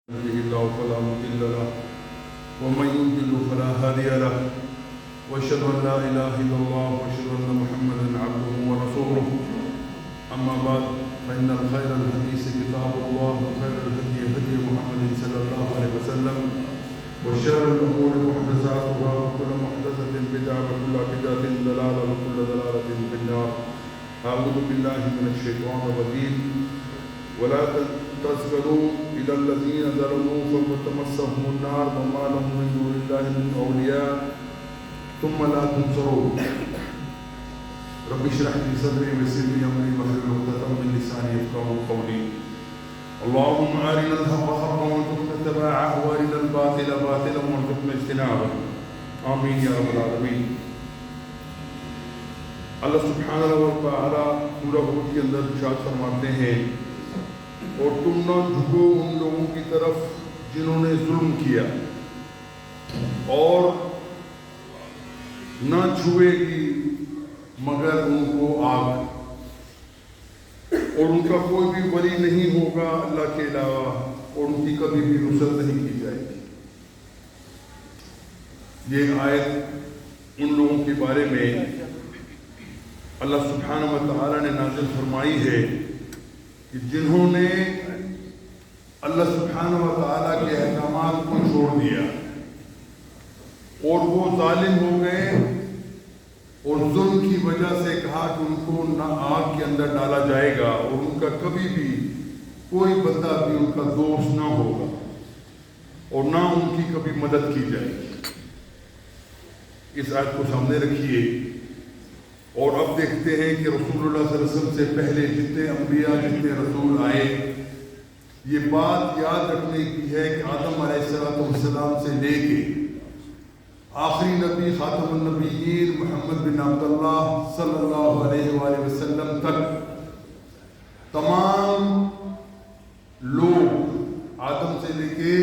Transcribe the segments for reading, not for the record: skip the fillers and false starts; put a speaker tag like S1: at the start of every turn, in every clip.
S1: يهده الله فلا مضل له ومن يضلل فلا هادي له واشهد ان لا اله الا الله واشهد ان محمدا عبده ورسوله اما بعد فان الخير الحديث كتاب الله وخير الهدي هدي محمد صلى الله عليه وسلم وشر الامور محدثاتها وكل محدثه بدعه وكل بدعه ضلاله وكل ضلاله في النار. اعوذ بالله من الشيطان الرجيم. ولا تسجدوا إلى الذين ظلموا فتمسهم النار وما لهم من دون الله من أولياء ثم لا تنصرون. رب اشرح لي صدري ويسر لي أمري واحلل عقدة من لساني يفقهوا قولي. اللهم أرنا الحق حقا وارزقنا اتباعه وأرنا الباطل باطلا وارزقنا اجتنابه. آمين يا رب العالمين. اللہ سبحانہ و تعالی سورہ ہود کے اندر ارشاد فرماتے ہیں، اور تم نہ جھکو ان لوگوں کی طرف جنہوں نے ظلم کیا، اور نہ چھوئے گی مگر ان کو آگ، اور ان کا کوئی بھی ولی نہیں ہوگا اللہ کے علاوہ، اور ان کی کبھی بھی نصرت نہیں کی جائے گی۔ یہ آیت ان لوگوں کے بارے میں اللہ سبحانہ و تعالی نے نازل فرمائی ہے کہ جنہوں نے اللہ سبحانہ و تعالیٰ کے احکامات کو چھوڑ دیا اور وہ ظالم ہو گئے، اور ظلم کی وجہ سے کہا کہ ان کو نہ آگ کے اندر ڈالا جائے گا، اور ان کا کبھی بھی کوئی بندہ بھی ان کا دوست نہ ہوگا، اور نہ ان کی کبھی مدد کی جائے گی۔ اس آیت کو سامنے رکھیے، اور اب دیکھتے ہیں کہ رسول اللہ صلی اللہ علیہ وسلم سے پہلے جتنے انبیاء جتنے رسول آئے، یہ بات یاد رکھنے کی ہے کہ آدم علیہ السلام سے لے کے آخری نبی خاتم النبیین محمد بن عبداللہ صلی اللہ علیہ وآلہ وسلم تک تمام لوگ، آدم سے لے کے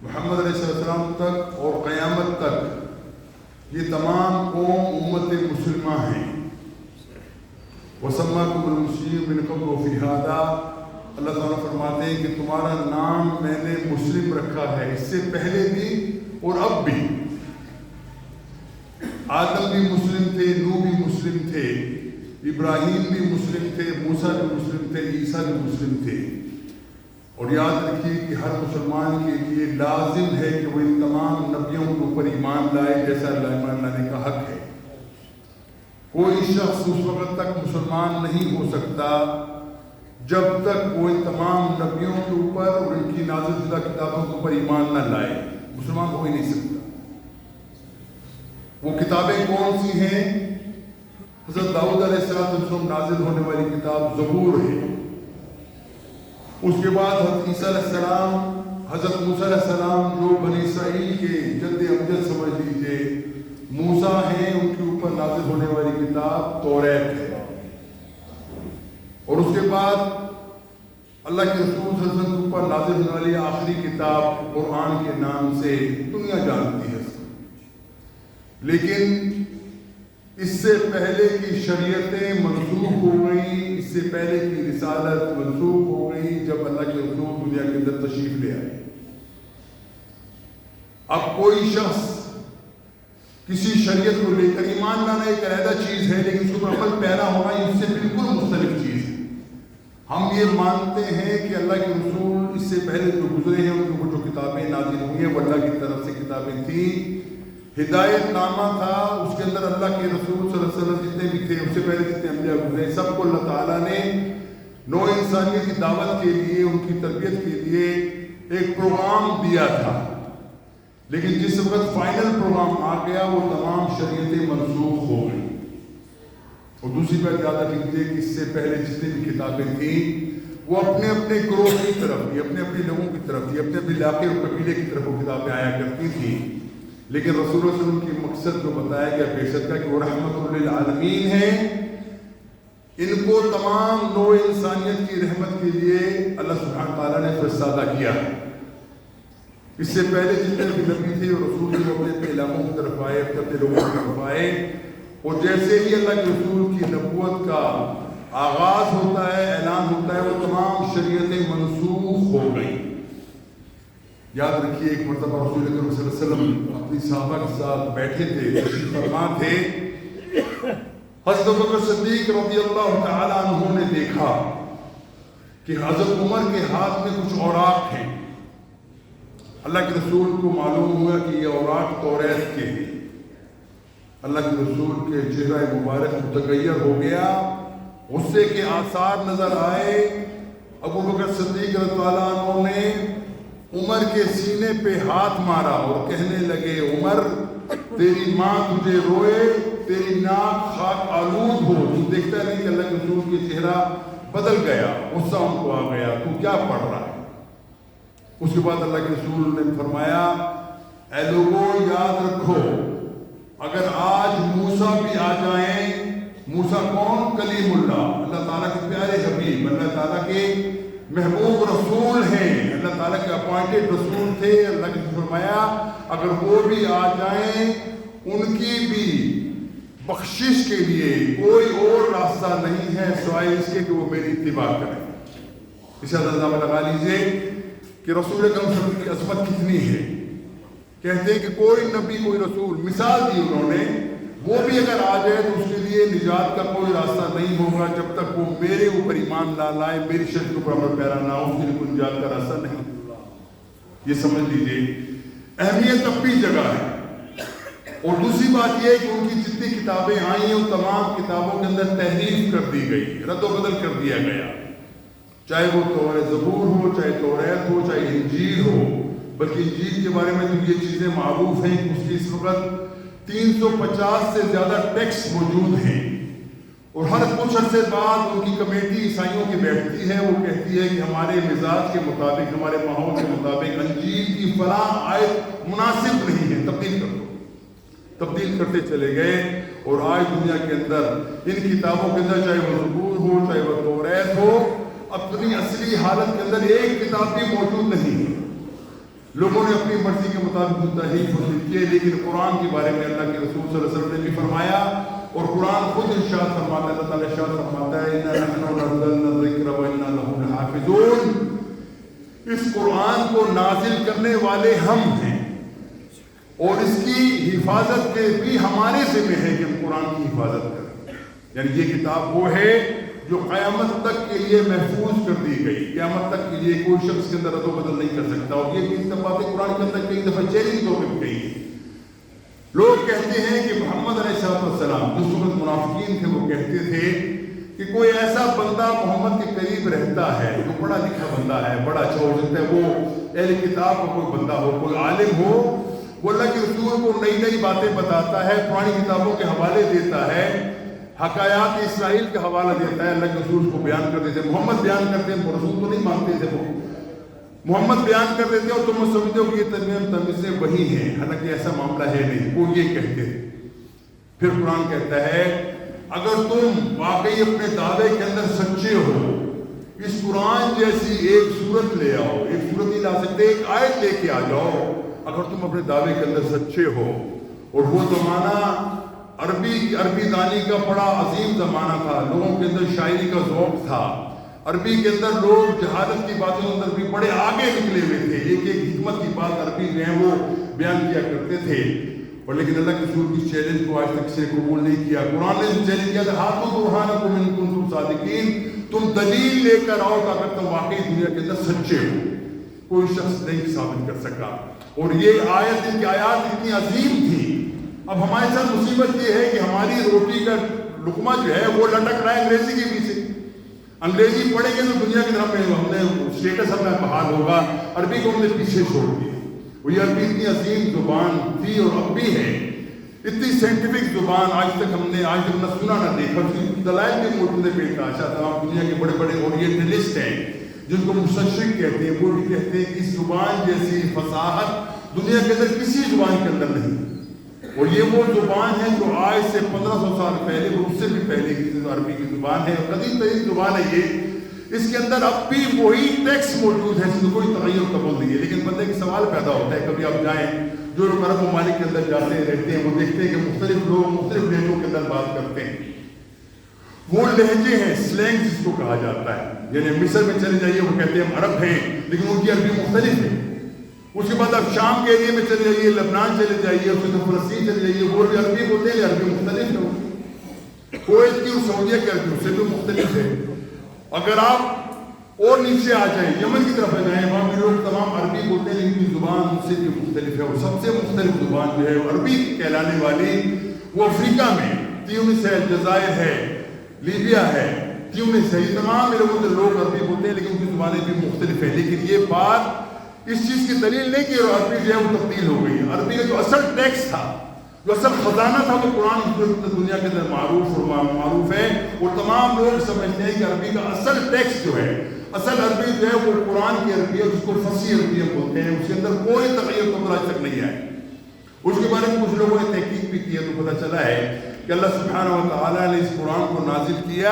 S1: محمد علیہ السلام تک اور قیامت تک، یہ تمام قوم امت مسلمہ ہیں۔ وَسَمَّاكُمُ الْمُسْلِمِينَ مِن قَبْلُ وَفِي هَذَا، اللہ تعالیٰ فرماتے ہیں کہ تمہارا نام میں نے مسلم رکھا ہے، اس سے پہلے بھی اور اب بھی۔ آدم بھی مسلم تھے، نوح بھی مسلم تھے، ابراہیم بھی مسلم تھے، موسیٰ بھی مسلم تھے، عیسیٰ بھی مسلم تھے۔ اور یاد رکھیے کہ ہر مسلمان کے لیے لازم ہے کہ وہ ان تمام نبیوں کے اوپر ایمان لائے، جیسا ایمان لانے کا حق ہے۔ کوئی شخص اس وقت تک مسلمان نہیں ہو سکتا جب تک وہ ان تمام نبیوں کے اوپر اور ان کی نازل شدہ کتابوں کے اوپر ایمان نہ لائے، مسلمان ہو ہی نہیں سکتا۔ وہ کتابیں کون سی ہیں؟ حضرت داؤد علیہ السلام نازل ہونے والی کتاب زبور ہے، اس کے بعد حضرت عیسیٰ علیہ السلام، حضرت موسیٰ علیہ السلام جو بنی اسرائیل کے جد امجد سمجھ لیجئے موسیٰ ہیں، ان کے اوپر نازل ہونے والی کتاب توریت ہے، اور اس کے بعد اللہ کے رسول صلی اللہ علیہ وسلم کے اوپر نازل ہونے والی آخری کتاب قرآن کے نام سے دنیا جانتی ہے۔ لیکن اس سے پہلے کی شریعتیں منسوخ ہو گئی، اس سے پہلے کی رسالت منسوخ ہو گئی جب اللہ کے رسول دنیا کے اندر تشریف لے آئے۔ اب کوئی شخص کسی شریعت کو لے کر ایمان لانا ایک علیحدہ چیز ہے، لیکن اس کو عمل پیرا ہونا یہ اس سے بالکل مختلف چیز ہے۔ ہم یہ مانتے ہیں کہ اللہ کے رسول اس سے پہلے جو گزرے ہیں ان کو جو کتابیں نازل ہوئی ہیں وہ اللہ کی طرف سے کتابیں تھیں، ہدایت نامہ تھا، اس کے اندر اللہ کے رسول صلی اللہ علیہ وسلم جتنے بھی تھے، اس سے پہلے جتنے انبیاء گزرے، سب کو اللہ تعالیٰ نے نوع انسانیت کی دعوت کے لیے، ان کی تربیت کے لیے ایک پروگرام دیا تھا۔ لیکن جس وقت فائنل پروگرام آ گیا وہ تمام شریعتیں منسوخ ہو گئی۔ اور دوسری بات یاد رکھیے کہ اس سے پہلے جتنی بھی کتابیں تھیں وہ اپنے اپنے گروہ کی طرف تھی، اپنے اپنے لوگوں کی طرف تھی، اپنے اپنے علاقے اور قبیلے کی طرف وہ کتابیں آیا کرتی تھیں۔ لیکن رسول اللہ صلی اللہ علیہ وسلم کی مقصد جو بتایا گیا بعثت کا کہ وہ رحمت للعالمین ہیں، ان کو تمام نوع انسانیت کی رحمت کے لیے اللہ سبحانہ تعالیٰ نے فرستادہ کیا۔ اس سے پہلے جتنے بھی نبی تھے اور رسول تھے وہ اپنے اپنے علاقوں کی طرف آئے، اپنے لوگوں کی طرف آئے، اور جیسے ہی اللہ کے رسول کی نبوت کا آغاز ہوتا ہے، اعلان ہوتا ہے، وہ تمام شریعتیں منسوخ ہو گئیں۔ یاد رکھیے ایک مرتبہ رسول اکرم صلی اللہ علیہ وسلم اپنی صحابہ کے ساتھ بیٹھے تھے، تشریف فرما تھے. حضرت ابوبکر صدیق رضی اللہ تعالی عنہ نے دیکھا کہ حضرت عمر کے ہاتھ میں کچھ اوراق ہیں. اللہ کے رسول کو معلوم ہوا کہ یہ اوراق توریت کے ہیں. اللہ کے رسول کے چہرہ مبارک متغیر ہو گیا، غصے کے آثار نظر آئے. ابوبکر صدیق رضی اللہ عنہ نے عمر کے سینے پہ ہاتھ مارا اور کہنے لگے، عمر تیری ماں تجھے روئے، تیری ناک خاک آلود ہو. تو دیکھتا نہیں کہ اللہ کے رسول کے چہرہ بدل گیا، غصہ ان کو آ گیا، تو کیا پڑھ رہا ہے؟ اس کے بعد اللہ کے رسول نے فرمایا، اے لوگوں یاد رکھو، اگر آج موسیٰ بھی آ جائیں، موسیٰ کون؟ کلیم اللہ، اللہ تعالیٰ کے پیارے حبیب، اللہ تعالیٰ کے محبوب رسول ہیں، اللہ تعالیٰ کے اپوائنٹڈ رسول تھے. اللہ نے فرمایا اگر وہ بھی آ جائیں، ان کی بھی بخشش کے لیے کوئی اور راستہ نہیں ہے سوائے اس کے کہ وہ میری اتباع کریں. اسے اندازہ لگا لیجیے کہ رسول اکرم صلی اللہ علیہ وسلم کی عظمت کتنی ہے. کہتے ہیں کہ کوئی نبی کوئی رسول، مثال دی انہوں نے، وہ بھی اگر آ جائے تو اس کے لیے نجات کا کوئی راستہ نہیں ہوگا جب تک وہ میرے اوپر ایمان نہ لائے، میری شریعت کے اوپر عمل پیرا نہ ہو، اس کے لیے کوئی نجات کا راستہ نہیں. یہ سمجھ لیجیے اہمیت اپنی جگہ ہے. اور دوسری بات یہ ہے کہ ان کی جتنی کتابیں آئی ہیں ان تمام کتابوں کے اندر تحریف کر دی گئی، رد و بدل کر دیا گیا، چاہے وہ زبور ہو، چاہے توریت ہو، چاہے انجیل ہو. بلکہ انجیل کے بارے میں تو یہ چیزیں معروف ہیں کہ اس کی اس وقت 350 سے زیادہ ٹیکسٹ موجود ہیں، اور ہر کچھ عرصے بعد ان کی کمیٹی عیسائیوں کی بیٹھتی ہے، وہ کہتی ہے کہ ہمارے مزاج کے مطابق، ہمارے ماحول کے مطابق انجیل کی فلاں آیت مناسب نہیں ہے، تبدیل کر دو. تبدیل کرتے چلے گئے، اور آج دنیا کے اندر ان کتابوں کے اندر چاہے وہ زبور ہو، چاہے وہ توریت ہو، اپنی اصلی حالت کے اندر ایک کتاب بھی موجود نہیں ہے. لوگوں نے اپنی مرضی کے مطابق تحریف کی ہے. لیکن قرآن کے بارے میں اللہ کے رسول صلی اللہ علیہ وسلم نے بھی فرمایا، اور قرآن خود ارشاد فرماتا ہے، اللہ تعالیٰ ارشاد فرماتا ہے، اِنَّا نَحْنُ نَزَّلْنَا الذِّكْرَ وَإِنَّا لَهُ لَحَافِظُونَ. اس قرآن کو نازل کرنے والے ہم ہیں، اور اس کی حفاظت کے بھی ہمارے ذمہ ہے کہ ہم قرآن کی حفاظت کریں. یعنی یہ کتاب وہ ہے جو قیامت تک کے لیے محفوظ کر دی گئی، قیامت تک کے لیے کوئی شخص کے اندر رد و بدل نہیں کر سکتا. اور یہ بھی باتیں قرآن کے اندر کئی دفعہ چیلنج طور پہ کہی ہیں. لوگ کہتے ہیں کہ محمد علیہ السلام، جو وقت منافقین تھے، وہ کہتے تھے کہ کوئی ایسا بندہ محمد کے قریب رہتا ہے جو پڑھا لکھا بندہ ہے، بڑا اچھا ہو سکتا ہے، وہ اہل کتاب کا کوئی بندہ ہو، کوئی عالم ہو، وہ اللہ کے رسول کو نئی نئی باتیں بتاتا ہے، پرانی کتابوں کے حوالے دیتا ہے، حکایات اسرائیل کا حوالہ دیتا ہے، اللہ کے رسول کو بیان کر دیتے. محمد بیان کرتے ہیں، رسول تو نہیں مانتے تھے، وہ محمد بیان کر دیتے اور تم سمجھتے ہو کہ یہ تمیزیں وہی ہیں، حالانکہ ایسا معاملہ ہے نہیں. وہ یہ کہتے ہیں. پھر قرآن کہتا ہے اگر تم واقعی اپنے دعوے کے اندر سچے ہو، اس قرآن جیسی ایک صورت لے آؤ، ایک صورت نہیں لا سکتے، ایک آیت لے کے آ جاؤ، اگر تم اپنے دعوے کے اندر سچے ہو. اور وہ زمانہ عربی دانی کا بڑا عظیم زمانہ تھا، لوگوں کے اندر شاعری کا ذوق تھا، عربی کے اندر لوگ جہالت کی باتوں کے اندر بھی بڑے آگے نکلے ہوئے تھے، ایک ایک حکمت کی بات عربی جو ہے وہ بیان کیا کرتے تھے. اور لیکن اللہ کے رسول کی چیلنج کو آج تک سے قبول نہیں کیا. قرآن نے چیلنج کیا تھا، ہاتھوں برہانکم ان کنتم صادقین، تم دلیل لے کر آؤ کہ اگر تم واقعی دنیا کے اندر سچے ہو. کوئی شخص نہیں ثابت کر سکا. اور یہ آیت، ان کی آیات اتنی عظیم تھی. اب ہمارے ساتھ مصیبت یہ ہے کہ ہماری روٹی کا لقمہ جو ہے وہ لٹک رہا ہے انگریزی کے پیچھے. انگریزی پڑھیں گے تو دنیا کی طرف ہم نے اسٹیٹس اپنا بحال ہوگا، عربی کو ہم نے پیچھے چھوڑ دیا. وہ یہ عربی اتنی عظیم زبان تھی اور اب بھی ہے، اتنی سائنٹیفک زبان، آج تک ہم نے نہ سنا نہ دیکھا. اس کی دلائل بھی موجود ہے پیش آشا. تمام دنیا کے بڑے بڑے اورینٹلسٹ ہیں جن کو مستشرق کہتے ہیں، وہ بھی کہتے ہیں کہ اس زبان جیسی فصاحت دنیا کے اندر کسی زبان کے اندر نہیں. اور یہ وہ زبان ہے جو آج سے 1500 سال پہلے اور اس سے بھی پہلے کی عربی کی زبان ہے، اور قدیم ترین زبان ہے یہ. اس کے اندر اب بھی وہی ٹیکسٹ موجود ہے، اس میں کوئی تغیر قبول نہیں ہے. لیکن بندے کے سوال پیدا ہوتا ہے، کبھی آپ جائیں، جو لوگ عرب ممالک کے اندر جاتے ہیں رہتے ہیں، وہ دیکھتے ہیں کہ مختلف لوگ مختلف لہجوں کے اندر بات کرتے ہیں. وہ لہجے ہیں، سلینگ جس کو کہا جاتا ہے. یعنی مصر میں چلے جائیے، وہ کہتے ہیں ہم عرب ہیں، لیکن ان کی عربی مختلف ہے. اس کے بعد آپ شام کے ایریے میں چلے جائیے، لبنان چلے جائیے، اس کے بعد فلسطین چلے جائیے، وہ بھی عربی بولتے ہیں، عربی مختلف ہے، کویت کی اور سعودیہ کی عربی اس سے بھی مختلف ہے۔ اگر آپ اور نیچے آ جائیں، یمن کی طرف جائیں، وہاں بھی لوگ تمام عربی بولتے ہیں، لیکن کی زبان ان سے بھی مختلف ہے، اور سب سے مختلف زبان جو ہے عربی کہلانے والی وہ افریقہ میں تیونس ہے، الجزائر ہے، لیبیا ہے، تیونس ہے، یہ تمام لوگوں سے لوگ عربی بولتے ہیں، لیکن ان کی زبانیں بھی مختلف ہیں۔ لیکن یہ بات اس چیز کی دلیل نہیں کہ عربی جو ہے وہ تبدیل ہو گئی۔ عربی کا جو اصل ٹیکسٹ تھا، جو اصل خزانہ تھا، وہ قرآن دنیا کے اندر معروف ہے، اور تمام لوگ سمجھتے ہیں کہ عربی کا اصل ٹیکسٹ جو ہے، اصل عربی جو ہے وہ قرآن کی عربی ہے، جس کو فصیح عربی بولتے ہیں، اس کے اندر کوئی تغیر تو آج تک نہیں آئی۔ اس کے بارے میں کچھ لوگوں نے تحقیق بھی کی ہے، تو پتہ چلا ہے کہ اللہ سبحانہ و تعالیٰ نے اس قرآن کو نازل کیا،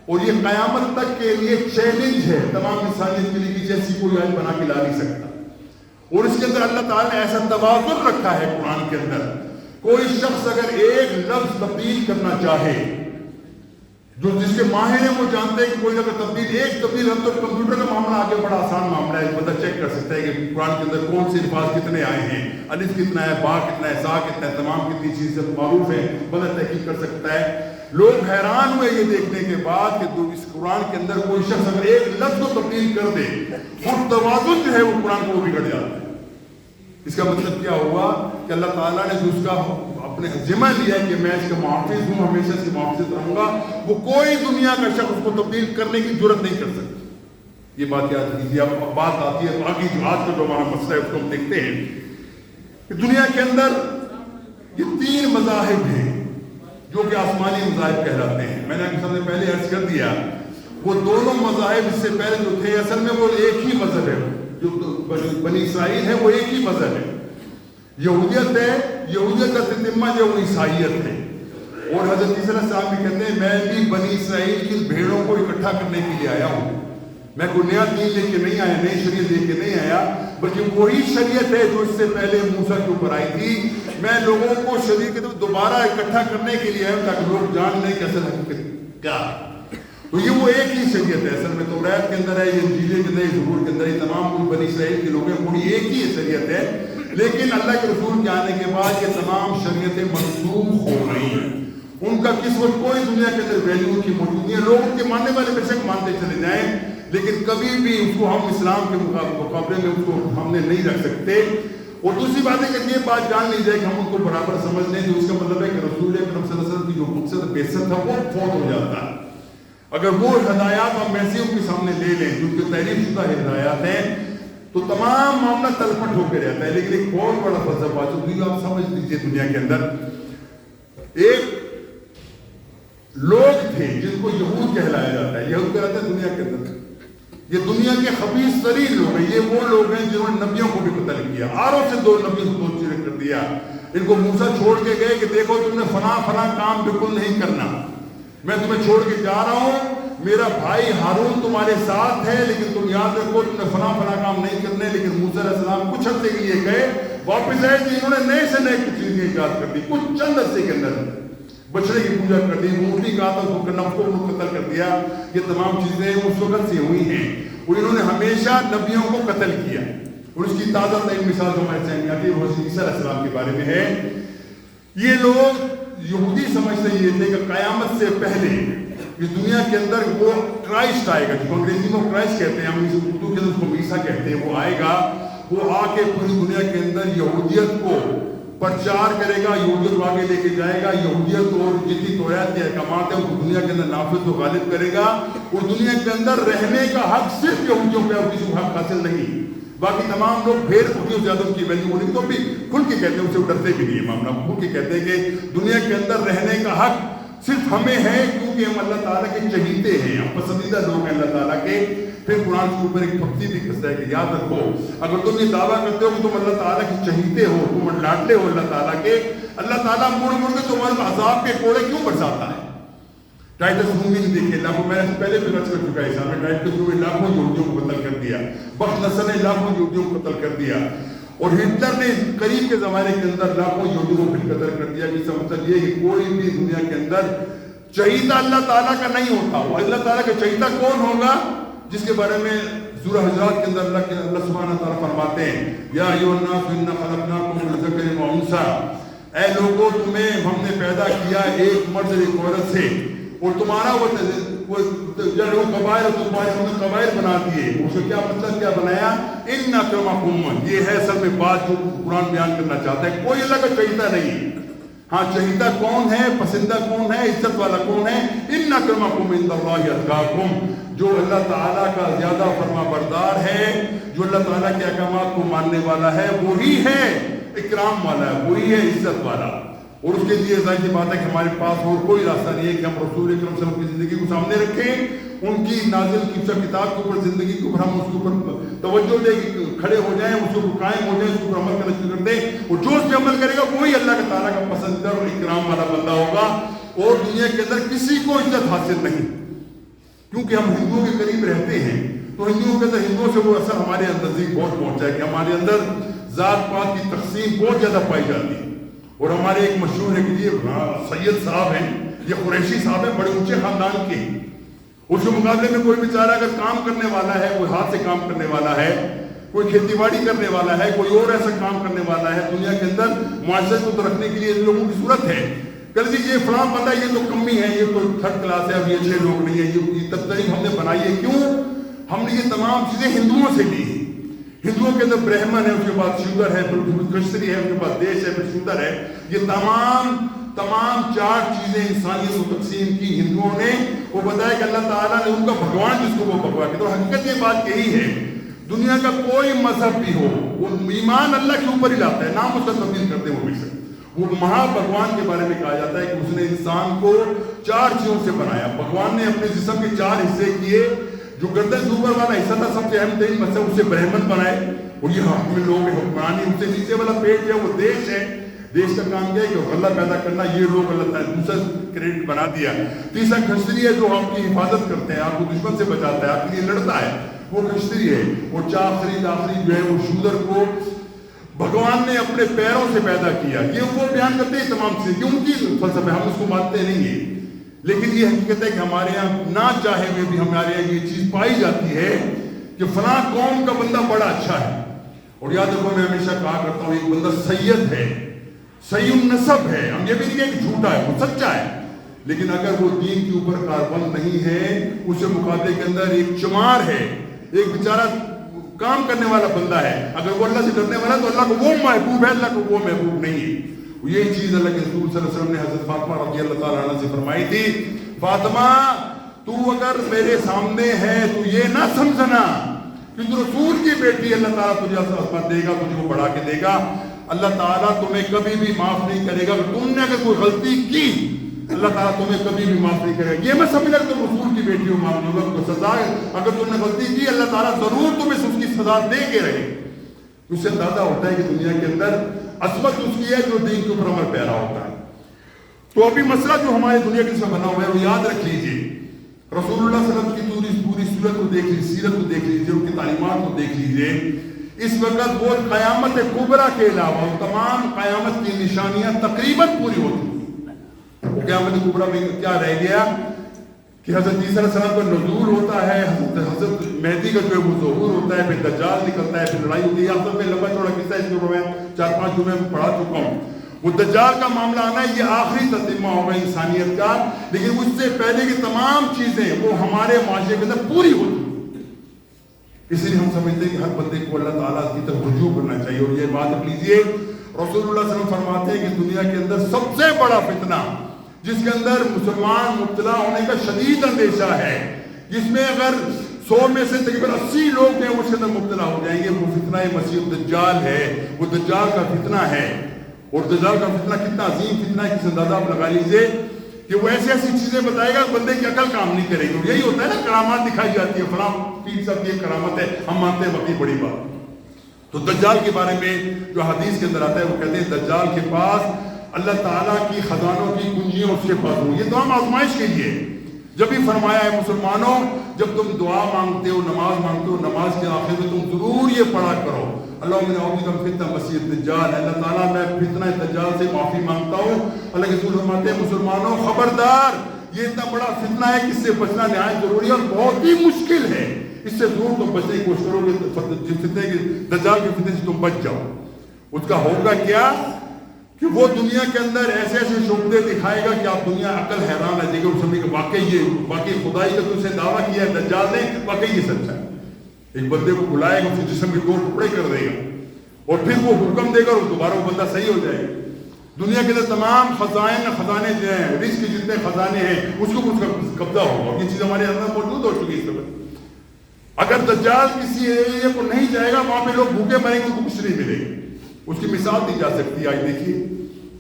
S1: اور یہ قیامت تک کے لیے چیلنج ہے تمام انسانیت کے لیے کہ جیسی کوئی آج بنا کے لا نہیں سکتا۔ اور اس کے اندر اللہ تعالیٰ نے ایسا توازن رکھا ہے قرآن کے اندر، کوئی شخص اگر ایک لفظ تبدیل کرنا چاہے، جو جس کے ماہر ہیں وہ جانتے ہیں کہ کوئی اگر ایک تبدیل ہم تو کمپیوٹر کا معاملہ آگے بڑا آسان معاملہ ہے، بندہ چیک کر سکتا ہے کہ قرآن کے اندر کون سے الفاظ کتنے آئے ہیں، الف کتنا ہے، با کتنا ہے، سا کتنا ہے، تمام کتنی چیزیں معروف ہیں، بندہ تحقیق کر سکتا ہے۔ لوگ حیران ہوئے یہ دیکھنے کے بعد کہ اس قرآن کے اندر کوئی شخص اگر ایک لفظ کو تبدیل کر دے، اور توازن جو ہے وہ قرآن کو وہ بگڑ جاتا ہے۔ اس کا مطلب کیا ہوا کہ اللہ تعالیٰ نے جو اس کا اپنے ذمہ لیا ہے کہ میں اس کا محافظ ہوں، ہمیشہ اس کی محافظت رہوں گا، وہ کوئی دنیا کا شخص اس کو تبدیل کرنے کی جرت نہیں کر سکتا۔ یہ بات یاد رکھیے۔ اب بات آتی ہے باقی جو آج کا جو ہمارا مسئلہ ہے اس کو ہم دیکھتے ہیں کہ دنیا کے اندر یہ 3 مذاہب ہیں جو کہ آسمانی مذاہب کہلاتے ہیں۔ میں نے آپ کے سامنے پہلے عرض کر دیا، وہ دونوں مذاہب اس سے پہلے جو تھے اصل میں وہ ایک ہی مذہب ہے، جو بنی اسرائیل ہے وہ ایک ہی مذہب ہے، یہودیت ہے، یہودیت کا تتمہ جو وہ عیسائیت ہے۔ اور حضرت عیسیٰ علیہ السلام بھی کہتے ہیں میں بھی بنی اسرائیل کی بھیڑوں کو اکٹھا کرنے کے لیے آیا ہوں، میں کوئی نیا دین لے کے نہیں آیا، نئی شریعت لے کے نہیں آیا، بلکہ وہی شریعت ہے جو اس سے پہلے موسیٰ کے اوپر آئی تھی۔ میں لوگوں کو شریعت کے دوبارہ اکٹھا کرنے کے لیے آیا ہوں تاکہ لوگ جان لیں کہ اصل حقیقت کیا ہے۔ تو یہ وہ ایک ہی شریعت ہے، اصل میں توریت کے اندر ہے، یہ انجیل کے اندر ہے، زبور کے اندر ہے، تمام کچھ بنی اسرائیل کے لوگ ہیں، وہی ایک ہی شریعت ہے۔ لیکن اللہ کے رسول کے آنے کے بعد یہ تمام شریعتیں منسوخ ہو گئی ہیں، ان کا کس وقت کوئی دنیا کے اندر ویلیو کی موجود نہیں ہے۔ لوگ ان کے ماننے والے بے شک مانتے چلے جائیں، لیکن کبھی بھی اس کو ہم اسلام کے مقابلے میں اس کو ہم نے نہیں رکھ سکتے۔ اور دوسری بات ہے کہ یہ بات جان لی جائے کہ ہم ان کو برابر سمجھ لیں، تو اس کا مطلب ہے کہ رسول اکرم صلی اللہ علیہ وسلم کی جو مقصد بعثت تھا وہ فوت ہو جاتا ہے۔ اگر وہ ہدایات ہم ایسے ان کے سامنے لے لیں جو کہ تحریف شدہ ہدایات ہیں، تو تمام معاملہ تلپٹ ہو کے رہتا ہے۔ لیکن ایک بہت بڑا فلسفہ جو آپ سمجھ لیجیے، دنیا کے اندر ایک لوگ تھے جن کو یہود کہلایا جاتا ہے، یہود کہلاتا ہے دنیا کے اندر، یہ دنیا کے خبیث ترین لوگ ہیں، یہ وہ لوگ ہیں جنہوں نے نبیوں کو بھی قتل کیا، آروں سے 2 نبیوں کو چیرے کر دیا۔ ان کو موسیٰ چھوڑ کے گئے کہ دیکھو تم نے فلاں کام بالکل نہیں کرنا، میں تمہیں چھوڑ کے جا رہا ہوں، میرا بھائی ہارون تمہارے ساتھ ہے، لیکن تم یاد رکھو تم نے فلاں کام نہیں کرنے۔ لیکن موسیٰ علیہ السلام کچھ عرصے کے لیے گئے، واپس آئے کہ انہوں نے نئے سے نئے کچھ چیزیں ایجاد کر دی، کچھ چند عرصے کے اندر بچڑے کی پوجا کر دی، مورتی کہا تھا اس کو کرنا، اس کو قتل کر دیا۔ یہ تمام چیزیں اس وقت سے ہوئی ہیں، اور انہوں نے ہمیشہ نبیوں کو قتل کیا۔ اور اس کی تازہ ترین مثال جو ہمارے سامنے آتی ہے وہ عیسیٰ علیہ السلام کے بارے میں ہے۔ یہ لوگ یہودی سمجھتے یہ تھے کہ قیامت سے پہلے اس دنیا کے اندر وہ کرائسٹ آئے گا، جو انگریزی میں کرائسٹ کہتے ہیں، ہم اردو کے اندر اس کو عیسیٰ کہتے ہیں، وہ آئے گا، وہ آ کے پوری دنیا کے اندر یہودیت کو پرچار کرے گا، یہودیت کو آگے لے کے جائے گا، یہودیت اور جتنی توریت کے احکامات ہیں وہ دنیا کے اندر نافذ و غالب کرے گا، اور دنیا کے اندر رہنے کا حق صرف یہودیوں پہ، اور کسی کو حق حاصل نہیں۔ باقی تمام لوگ بھیڑ بکریوں سے زیادہ ان کی ویلیو نہیں، تو بھی کھل کے کہتے ہیں، ان سے ڈرتے بھی نہیں ہے معاملہ، کھل کے کہتے ہیں کہ دنیا کے اندر رہنے کا حق صرف ہمیں ہے، کیونکہ ہم اللہ تعالیٰ کے چہیتے ہیں، ہم پسندیدہ لوگ ہیں اللہ تعالیٰ کے۔ پھر قرآن کے اوپر ایک پھپتی بھی کستا ہے کہ یاد رکھو اگر تم یہ دعویٰ کرتے ہو کہ تم اللہ تعالیٰ کے چہیتے ہو، تم لاڈلے ہو اللہ تعالیٰ کے، اللہ تعالیٰ مڑ مڑ کے تمہارے عذاب کے کوڑے کیوں برساتا ہے؟ ٹائٹس مومن دیکھے لاکھوں، میں نے پہلے بھی رچ کر چکا ہے، سامنے ٹائٹس مومن لاکھوں یہودیوں کو قتل کر دیا، بخت نصر نے لاکھوں یہودیوں کو قتل کر دیا، اور ہٹلر نے قریب کے زمانے کے اندر لاکھوں یہودیوں کو پھر قتل کر دیا۔ اس کا مطلب یہ کہ کوئی بھی دنیا کے اندر چہیتا اللہ تعالیٰ کا نہیں ہوتا۔ وہ اللہ تعالیٰ کا چہیتا کون ہوگا؟ جس کے بارے میں سورہ حجرات کے اندر اللہ سبحانہ تعالیٰ فرماتے ہیں یا ایھا الناس انا خلقناکم من ذکر و انثی، اے لوگوں تمہیں ہم نے پیدا کیا ایک مرد اور ایک عورت سے، اور تمہارا وہ قبائل ہم نے قبائل بنا دیے۔ اس کا کیا مطلب کیا بنایا؟ ان اکرمکم، یہ ہے اصل میں بات جو قرآن بیان کرنا چاہتا ہے۔ کوئی اللہ کا چہیتا نہیں، ہاں چہیتا کون ہے، پسندہ کون ہے، عزت والا کون ہے؟ ان اکرمکم عند اللہ اتقاکم، جو اللہ تعالیٰ کا زیادہ فرما بردار ہے، جو اللہ تعالیٰ کے احکامات کو ماننے والا ہے، وہی ہے اکرام والا ہے، وہی ہے عزت والا۔ اور اس کے لیے ظاہر سی بات ہے کہ ہمارے پاس اور کوئی راستہ نہیں ہے کہ ہم رسول اکرم صلی اللہ علیہ وسلم کی زندگی کو سامنے رکھیں، ان کی نازل کی کتاب کے اوپر، زندگی کے اوپر ہم اس کے اوپر توجہ دے کے کھڑے ہو جائیں، اس کے اوپر قائم ہو جائیں، اس کے اوپر عمل کرنا شروع کر دیں، اور جو اس پہ عمل کرے گا وہی اللہ کا تعالیٰ کا پسندیدہ اور اکرام والا بندہ ہوگا۔ اور دنیا کے اندر کسی کو عزت حاصل نہیں، کیونکہ ہم ہندوؤں کے قریب رہتے ہیں، تو ہندوؤں کے اندر ہندوؤں سے وہ اثر ہمارے نزدیک بہت پہنچا ہے کہ ہمارے اندر ذات پات کی تقسیم بہت زیادہ پائی جاتی ہے۔ اور ہمارے ایک مشہور ہے کہ یہ سید صاحب ہیں، یہ قریشی صاحب ہیں، بڑے اونچے خاندان کے، اس کے مقابلے میں کوئی بیچارہ اگر کام کرنے والا ہے، کوئی ہاتھ سے کام کرنے والا ہے، کوئی کھیتی باڑی کرنے والا ہے، کوئی اور ایسا کام کرنے والا ہے، دنیا کے اندر معاشرے کو تو رکھنے کے لیے ان لوگوں کی ضرورت ہے، کر دیجیے فلاں بندہ یہ تو کمی ہے، یہ تو تھرڈ کلاس ہے، اب یہ اچھے لوگ نہیں ہیں، یہ تبدیلی ہم نے بنائی ہے۔ کیوں؟ ہم نے یہ تمام چیزیں ہندوؤں سے لی۔ ہندوؤں کے اندر برہمن ہے، اس کے بعد شودر ہے، پھر کشتری ہے، اس کے بعد دیش ہے، پھر شودر ہے، یہ تمام چار چیزیں انسانیت کو تقسیم کی ہندوؤں نے۔ وہ بتایا کہ اللہ تعالیٰ نے ان کا بھگوان جس کو وہ بھگوا کے، تو حقیقت یہ بات یہی ہے، دنیا کا کوئی مذہب بھی ہو وہ ایمان اللہ کے اوپر ہی لاتا ہے، نام اس کا تبدیل کرتے ہیں وہ بے شک۔ وہ مہا بھگوان کے بارے میں کہا جاتا ہے کہ اس نے انسان کو چار چیزوں سے بنایا۔ بھگوان نے اپنے جسم کے چار حصے کیے، جو گردن سے اوپر والا حصہ تھا سب سے اہم ترین مسئلہ، اسے برہمن بنائے، اور یہ حکم لوگ حکمرانی، اس سے نیچے والا پیٹ جو ہے وہ دیش ہے، دیش کا کام کیا ہے کہ غلہ پیدا کرنا، یہ لوگ اللہ تعالیٰ دوسرا کریڈٹ بنا دیا۔ تیسرا کھشتری ہے، جو آپ کی حفاظت کرتے ہیں، آپ کو دشمن سے بچاتا ہے، آپ کے لیے لڑتا ہے، وہ کھشتری ہے۔ اور آخری جو ہے وہ شودر کو بھگوان نے اپنے پیروں سے پیدا کیا۔ یہ وہ بیان کرتے ہیں تمام چیزیں، کہ ان کی فلسفہ ہم اس کو مانتے نہیں ہیں، لیکن یہ حقیقت ہے کہ ہمارے یہاں نہ چاہے ہوئے بھی ہمارے یہاں یہ چیز پائی جاتی ہے کہ فلاں قوم کا بندہ بڑا اچھا ہے۔ اور یاد رکھو، میں ہمیشہ کہا کرتا ہوں، ایک بندہ سید ہے، صحیح النسب ہے، ہم یہ بھی نہیں کہیں کہ جھوٹا ہے، وہ سچا ہے، لیکن اگر وہ دین کے اوپر کاربند نہیں ہے، اس کے مقابلے کے اندر ایک چمار ہے، ایک بیچارہ کام کرنے والا بندہ ہے، اگر وہ اللہ سے ڈرنے والا ہے تو اللہ کو وہ محبوب ہے، اللہ کو وہ محبوب نہیں ہے۔ یہی چیز اللہ کے رسول صلی اللہ علیہ وسلم نے حضرت فاطمہ رضی اللہ تعالیٰ عنہ سے فرمائی تھی، فاطمہ تو اگر میرے سامنے ہے تو یہ نہ سمجھنا کہ تو رسول کی بیٹی، اللہ تعالیٰ تجھے عظمت دے گا، تجھے کو بڑھا کے دے گا، اللہ تعالیٰ تمہیں کبھی بھی معاف نہیں کرے گا، اگر تم نے اگر کوئی غلطی کی اللہ تعالیٰ تمہیں کبھی بھی معاف نہیں کرے گا۔ یہ میں سمجھنا کہ تم رسول کی بیٹی ہو، معاف نہیں ہوگا، تو سزا اگر تم نے غلطی کی اللہ تعالیٰ ضرور تمہیں اس کی سزا دے کے رہے۔ اس سے اندازہ ہوتا ہے کہ دنیا کے اندر عظمت اس کی ہے جو دین کے اوپر عمل پیرا ہوتا ہے۔ تو ابھی مسئلہ جو ہمارے دنیا کے ساتھ بنا ہوا ہے وہ یاد رکھ لیجئے، رسول اللہ صلی اللہ علیہ وسلم کی پوری سیرت کو دیکھ لیجیے، سیرت کو دیکھ لیجیے، ان کی تعلیمات کو دیکھ لیجیے۔ اس وقت وہ قیامت کبریٰ کے علاوہ تمام قیامت کی نشانیاں تقریباً پوری ہوتی ہیں۔ قیامت کبریٰ میں کیا رہ گیا کہ حضرت عیسیٰ علیہ السلام کا نزول ہوتا ہے، حضرت مہدی کا جو ہے وہ ظہور ہوتا ہے، پھر دجال نکلتا ہے، پھر لڑائی ہوتی ہے۔ اصل میں لمبا چوڑا قصہ اس کو میں 4-5 جمعے میں پڑھا چکا ہوں۔ وہ دجال کا معاملہ آنا ہے، یہ آخری تتمہ ہوگا انسانیت کا، لیکن اس سے پہلے کی تمام چیزیں وہ ہمارے معاشرے کے اندر پوری ہوتی ہیں۔ اس لیے ہم سمجھتے ہیں کہ ہر بندے کو اللہ تعالیٰ کی طرف رجوع کرنا چاہیے۔ اور یہ بات رکھ لیجیے، رسول اللہ صلی اللہ علیہ وسلم فرماتے ہیں کہ دنیا کے اندر سب سے بڑا فتنہ جس کے اندر مسلمان مبتلا ہونے کا شدید اندیشہ ہے، جس میں اگر 100 میں سے تقریباً 80 لوگ ہیں وہ اس کے اندر مبتلا ہو جائیں گے، وہ فتنہ مسیح الدجال ہے، وہ دجال کا فتنہ ہے۔ اور دجال کا فتنہ کتنا عظیم فتنہ ہے، کس اندازہ آپ لگا لیجیے کہ وہ ایسی ایسی چیزیں بتائے گا بندے کی عقل کام نہیں کرے گی۔ یہی ہوتا ہے نا، کرامات دکھائی جاتی ہے، فلاں پیر صاحب کی کرامت ہے، ہم مانتے ہیں بڑی بڑی بات۔ تو دجال کے بارے میں جو حدیث کے اندر آتا ہے وہ کہتے ہیں دجال کے پاس اللہ تعالیٰ کی خزانوں کی کنجیاں اس کے پاس ہوں۔ یہ تمام آزمائش کے لیے جب بھی فرمایا ہے مسلمانوں، جب تم دعا مانگتے ہو، نماز مانگتے ہو، نماز کے آخر میں تم ضرور یہ پڑھا کرو، اللہم اعوذ بک من فتنۃ المسیح الدجال، اللہ تعالیٰ میں فتنہ دجال سے معافی مانگتا ہوں۔ اللہ کے رسول فرماتے ہیں مسلمانوں خبردار، یہ اتنا بڑا فتنہ ہے کہ اس سے بچنا نہایت ضروری ہے اور بہت ہی مشکل ہے۔ اس سے ضرور تم بچنے کی کوشش کرو گے فتنے کی دجال کے فتنے سے تم بچ جاؤ. اس کا ہوگا کیا کہ وہ دنیا کے اندر ایسے ایسے شعبے دکھائے گا کہ آپ دنیا عقل حیران رہ جائے گا. اس سمجھے کہ واقعی خدائی کا تو اسے دعویٰ کیا ہے دجال نے, واقعی یہ سچا ہے. ایک بندے کو بلائے گا, اس کے جسم کے 2 ٹکڑے کر دے گا اور پھر وہ حکم دے گا اور دوبارہ وہ بندہ صحیح ہو جائے گا. دنیا کے اندر تمام خزانے جو ہیں, رزق کے جتنے خزانے ہیں اس کو اس کا قبضہ ہوگا. یہ چیز ہمارے اندر موجود ہو چکی ہے اس وقت. اگر دجال کسی ایریا کو نہیں جائے گا وہاں پہ لوگ بھوکے مریں گے, ان کو کچھ نہیں ملے گا. اس کی مثال دی جا سکتی ہے. آج دیکھیے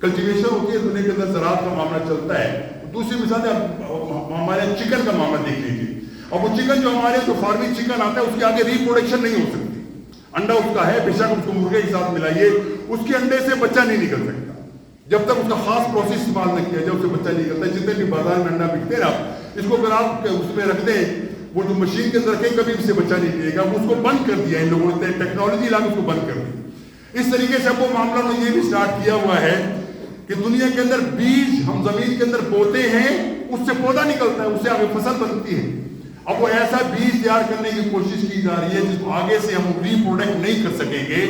S1: کلٹیویشن ہوتی ہے دنیا کے اندر, زراعت کا معاملہ چلتا ہے. دوسری مثال ہمارے چکن کا معاملہ دیکھ لیجیے. اب وہ چکن جو ہمارے جو فارمنگ چکن آتا ہے اس کے آگے ریپروڈکشن نہیں ہو سکتی. انڈا اس کا ہے, بے شک اس کو مرغے کے ساتھ ملائیے, اس کے انڈے سے بچہ نہیں نکل سکتا جب تک اس کا خاص پروسیس استعمال نہ کیا جائے. اس سے بچہ نہیں نکلتا. جتنے بھی بازار میں انڈا بکتے ہیں آپ, اس کو اگر آپ اس میں رکھ دیں, وہ جو مشین کے اندر رکھیں, کبھی اس سے بچہ نہیں نکلے گا. اس کو بند کر دیا ان لوگوں نے, ٹیکنالوجی لا کے اس کو بند کر دی. اس طریقے سے اب وہ معاملہ نے یہ بھی سٹارٹ کیا ہوا ہے کہ دنیا کے اندر بیج ہم زمین کے اندر بوتے ہیں, اس سے پودا نکلتا ہے, اس سے آگے فصل بنتی ہے. اب وہ ایسا بیج تیار کرنے کی کوشش کی جا رہی ہے جس کو آگے سے ہم ریپروڈکٹ نہیں کر سکیں گے.